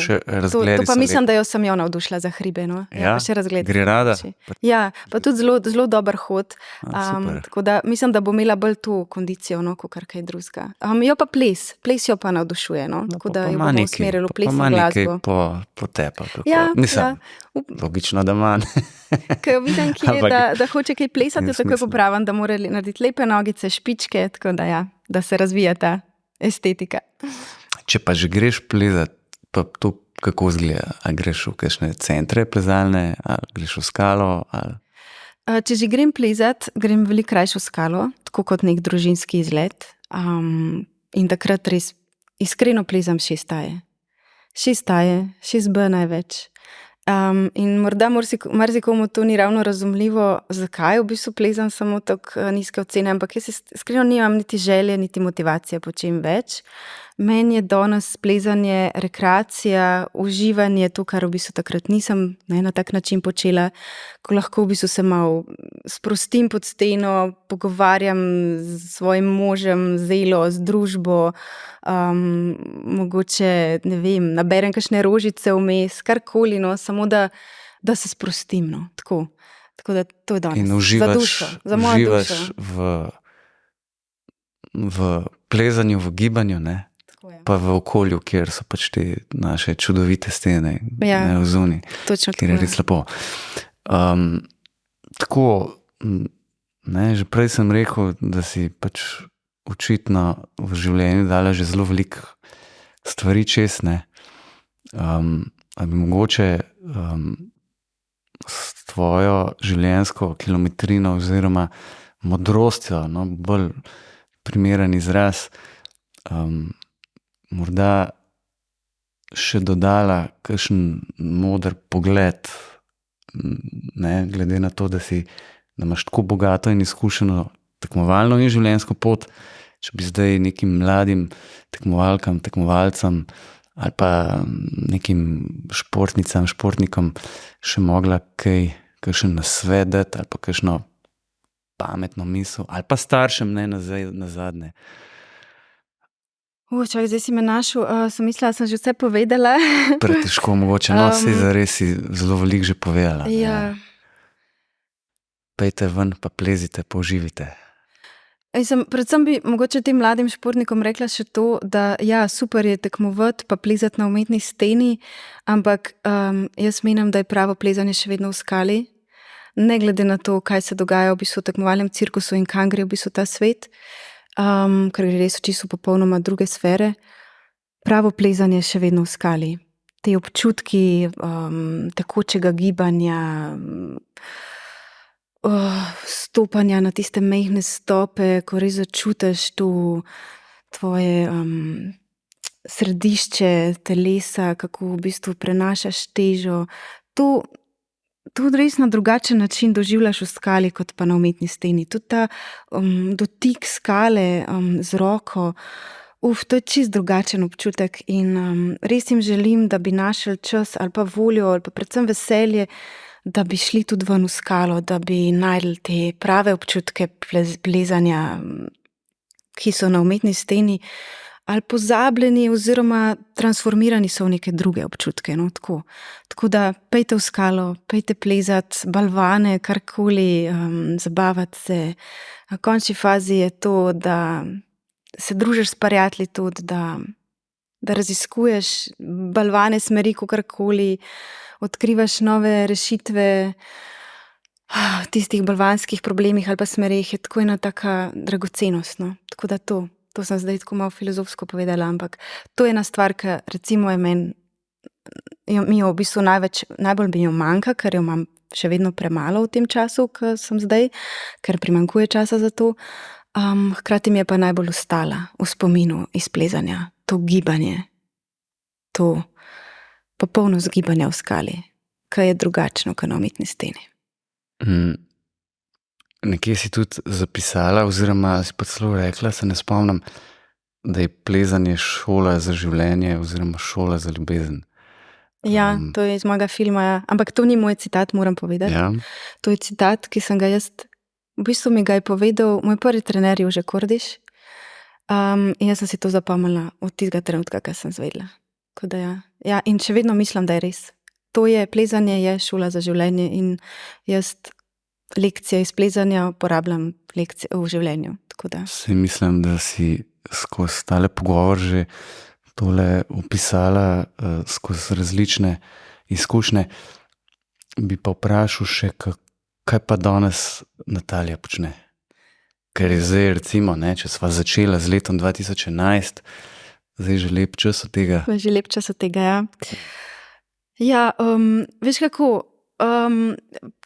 pa mislim, da jo sem jo navdušila za hribe, no. Ja, pa še razgled. Gre rada? Ja, pa tudi zelo dober hod. Tako da mislim, da bo imela bolj to kondicijo, no, kakor kaj drugega. Jo pa ples jo pa navdušuje, no. Tako da jo bomo usmerili v ples in glasbo. Pa ima nekaj potepa. Ja, logično, da manj. Ko jo vidim, da hoče kaj plesati, tako popravim, da mora narediti lepe nogice, špičke, tako da ja, da se razvija ta estetika. Če pa že greš plezat, pa to kako izgleda? A greš v kakšne centre plezalne, ali greš v skalo? Ali... Če že grem plezat, grem veliko krajšo skalo, tako kot nek družinski izlet. In takrat res iskreno plezam 6 staje. 6 staje, 6B največ. In morda marsikomu to ni ravno razumljivo, zakaj v bistvu plezam samo tako nizke ocene, ampak jaz iskreno nimam niti želje, niti motivacije po čem več. Meni je danes plezanje rekreacija, uživanje, to, kar v bistvu takrat nisem na tak način počela, ko lahko v bistvu se malo sprostim pod steno, pogovarjam z svojim možem, z Elo, z družbo, mogoče, ne vem, naberem kakšne rožice vmes, karkoli, no, samo da se sprostim, no, tako. Tako da to je danes. In Za dušo, za mojo uživaš dušo. v plezanju, v gibanju, ne? Tako je. Pa v okolju, kjer so pač te naše čudovite stene, Ja, ne, v zunaj, točno kjer je tako. res lepo. Tako, ne, že prej sem rekel, da si pač očitno v življenju dala že zelo veliko stvari čez, ne. A bi mogoče s tvojo življenjsko kilometrino oziroma modrostjo, no, bolj primeren izraz, morda še dodala kakšen moder pogled, ne, glede na to, da imaš tako bogato in izkušeno tekmovalno in življenjsko pot, če bi zdaj nekim mladim tekmovalkam, tekmovalcem ali pa nekim športnicam, športnikom še mogla kakšen nasvet dati ali pa kakšno pametno misel ali pa staršem, ne, nazadnje. Čakaj, zdaj si me našel, sem mislila, sem že vse povedala. Pretežko mogoče, no, saj zares si zelo veliko že povedala. Ja. Pejte ven, pa plezite, pa uživite. Predvsem bi mogoče tem mladim športnikom rekla še to, da ja, super je tekmovati pa plezati na umetni steni, ampak jaz menim, da je pravo plezanje še vedno v skali, ne glede na to, kaj se dogaja v bistvu v tekmovalnem cirkusu in kam gre v bistvu ta svet, ker gre res v čisto popolnoma druge sfere. Pravo plezanje je še vedno v skali. Te občutki tekočega gibanja, stopanja na tiste majhne stope, ko res začutiš to tvoje središče telesa, kako v bistvu prenašaš težo. To res na drugačen način doživljaš v skali, kot pa na umetni steni. Tudi ta dotik skale z roko, to je čisto drugačen občutek in res jim želim, da bi našli čas ali pa voljo ali pa predvsem veselje, da bi šli tudi ven v skalo, da bi našli te prave občutke plezanja, ki so na umetni steni, ali pozabljeni oziroma transformirani so v neke druge občutke, no, tako. Tako da pejte v skalo, pejte plezat, balvane, karkoli, zabavati se. Na končni fazi je to, da se družiš s prijatelji tudi, da raziskuješ balvane smeri, kakorkoli, odkrivaš nove rešitve v tistih balvanskih problemih ali pa smereh, je tako ena taka dragocenost, no. Tako da to sem zdaj tako malo filozofsko povedala, ampak to je ena stvar, ki recimo je mi jo v bistvu najbolj mi jo manjka, ker jo imam še vedno premalo v tem času, ko sem zdaj, ker primanjkuje časa za to. Hkrati mi je pa najbolj ostala v spominu iz plezanja, to gibanje, to popolnost gibanja v skali, ki je drugačno kot na umetni steni. Nekje si tudi zapisala oziroma si pa celo rekla, se ne spomnim, da je plezanje šola za življenje oziroma šola za ljubezen. Ja, to je iz mojega filma, ja. Ampak to ni moj citat, moram povedati. Ja. To je citat, ki sem ga jaz, v bistvu mi ga je povedal moj prvi trener Jože Kordiš. In jaz sem si to zapomnila od tistega trenutka, ko sem izvedela. Tako da ja. Ja, in še vedno mislim, da je res. Plezanje je šola za življenje in jaz lekcije iz plezanja uporabljam v življenju. Tako da. Saj mislim, da si skozi tale pogovor že tole opisala skozi različne izkušnje. Bi pa vprašal še, kaj pa danes Natalija počne? Ker je zdaj recimo, ne, če sva začela z letom 2011, zdaj že lep čas od tega. Že lep čas od tega, ja. Ja, veš kako,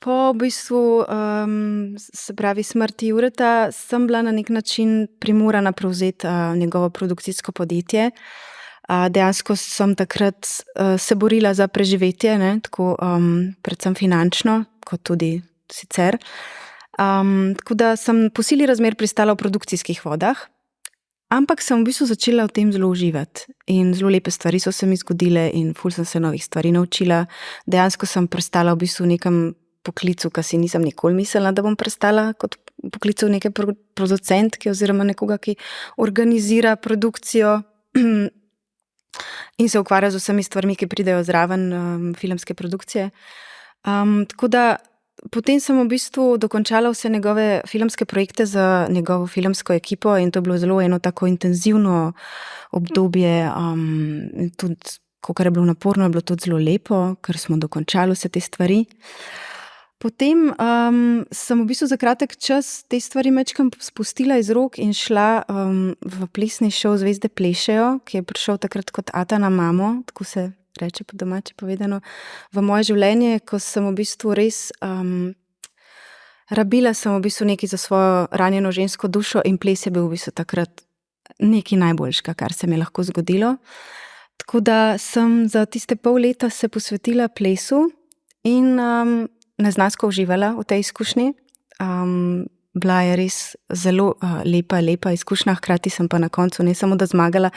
po v bistvu, se pravi smrti Jureta, sem bila na nek način primorana prevzeti njegovo produkcijsko podjetje. Dejansko sem takrat se borila za preživetje, ne, tako predvsem finančno, kot tudi sicer. Tako da sem po sili razmer pristala v produkcijskih vodah. Ampak sem v bistvu začela v tem zelo uživati in zelo lepe stvari so se mi zgodile in ful sem se novih stvari naučila. Dejansko sem prestala v bistvu v nekem poklicu, ki si nisem nikoli mislila, da bom prestala kot poklicu neke producentke oziroma nekoga, ki organizira produkcijo in se ukvarja z vsemi stvarmi, ki pridejo zraven filmske produkcije. Tako da potem sem v bistvu dokončala vse njegove filmske projekte za njegovo filmsko ekipo in to je bilo zelo eno tako intenzivno obdobje, tudi, kakor je bilo naporno, je bilo tudi zelo lepo, ker smo dokončali vse te stvari. Potem sem v bistvu za kratek čas te stvari majčkeno spustila iz rok in šla v plesni šov Zvezde plešejo, ki je prišel takrat kot ata na mamo, tako se reče po domače povedano, v moje življenje, ko sem v bistvu res rabila sem v bistvu nekaj za svojo ranjeno žensko dušo in ples je bil v bistvu takrat nekaj najboljšega, kar se mi je lahko zgodilo. Tako da sem za tiste pol leta se posvetila plesu in neznansko uživala v tej izkušnji. Bila je res zelo lepa izkušnja, hkrati sem pa na koncu ne samo da zmagala,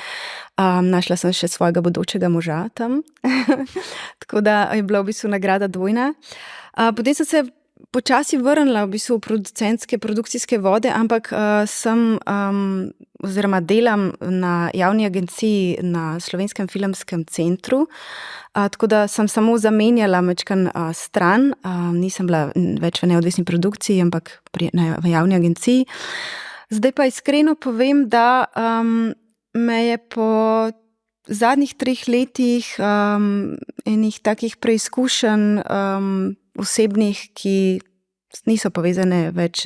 našla sem še svojega bodočega moža tam. Tako da je bila v bistvu nagrada dvojna. Potem sem se počasi vrnila v bistvu v producentske, produkcijske vode, ampak sem oziroma delam na javni agenciji na Slovenskem filmskem centru, tako da sem samo zamenjala majčkeno stran, nisem bila več v neodvisni produkciji, ampak v javni agenciji. Zdaj pa iskreno povem, da me je po zadnjih 3 letih enih takih preizkušenj osebnih, ki niso povezane več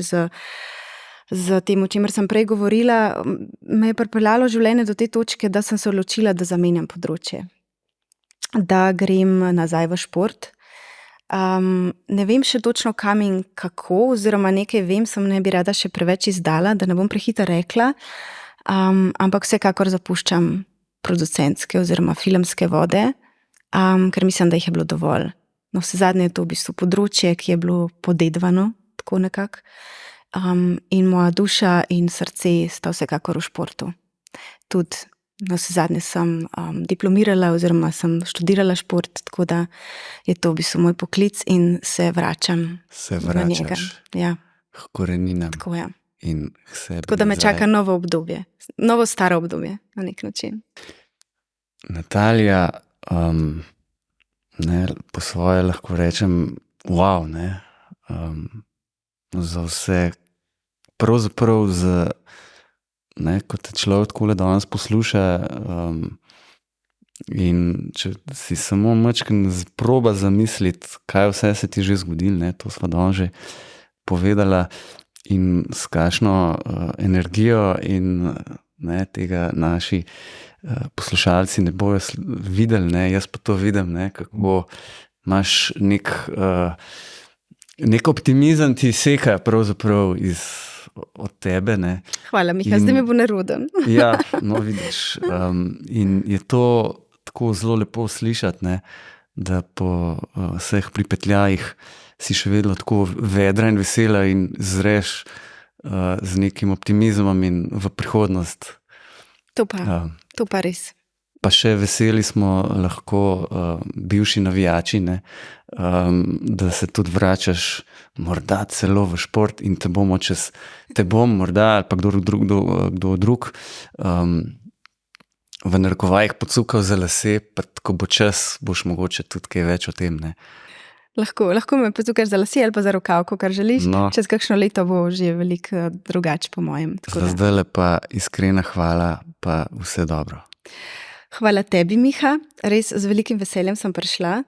z tem, o čemer sem prej govorila, me je pripeljalo življenje do te točke, da sem se odločila, da zamenjam področje. Da grem nazaj v šport. Ne vem še točno kam in kako, oziroma nekaj vem, sem ne bi rada še preveč izdala, da ne bom prehitro rekla, ampak vsekakor zapuščam producentske oziroma filmske vode, ker mislim, da jih je bilo dovolj. No, vsezadnje je to v bistvu področje, ki je bilo podedovano, tako nekako. In moja duša in srce sta vsekakor v športu. Tudi na vsezadnje sem diplomirala oziroma sem študirala šport, tako da je to v bistvu moj poklic in se vračam na njega. Ja. K koreninam. Tako je. In k sebi. Tako da me čaka novo obdobje, novo staro obdobje na nek način. Natalija, po svoje lahko rečem, wow, za vse, pravzaprav ko te človek takole danes posluša in če si samo majčkeno proba zamisliti, kaj vse se ti že zgodilo, to sva danes že povedala in s kakšno energijo in tega naši poslušalci ne bojo videli, jaz pa to vidim, kako imaš nek optimizem ti seka pravzaprav od tebe. Hvala, Miha, zdaj mi bo neroden. Ja, no vidiš. In je to tako zelo lepo slišati, da po vseh pripetljajih si še vedno tako vedra in vesela in zreš z nekim optimizmom in v prihodnost. To pa res. Pa še veseli smo lahko bivši navijači, da se tudi vračaš morda celo v šport in te bom morda ali pa kdo drug v narekovajih pocukal za lase, pa ko bo čas, boš mogoče tudi kaj več o tem. Lahko me pocukaš za lase ali pa za rokavko, kar želiš. No. Čez kakšno leto bo že veliko drugače po mojem. Za zdajle pa iskrena hvala, pa vse dobro. Hvala tebi, Miha. Res z velikim veseljem sem prišla.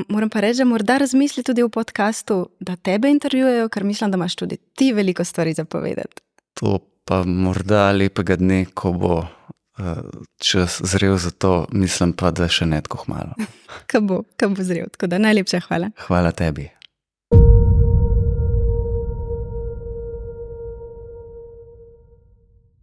Moram pa reči, da morda razmisli tudi v podcastu, da tebe intervjujejo, ker mislim, da imaš tudi ti veliko stvari za povedati. To pa morda lepega dne, ko bo čas zrel za to, mislim pa, da še ne tako hmalo. Ko bo zrel, tako da najlepša hvala. Hvala tebi.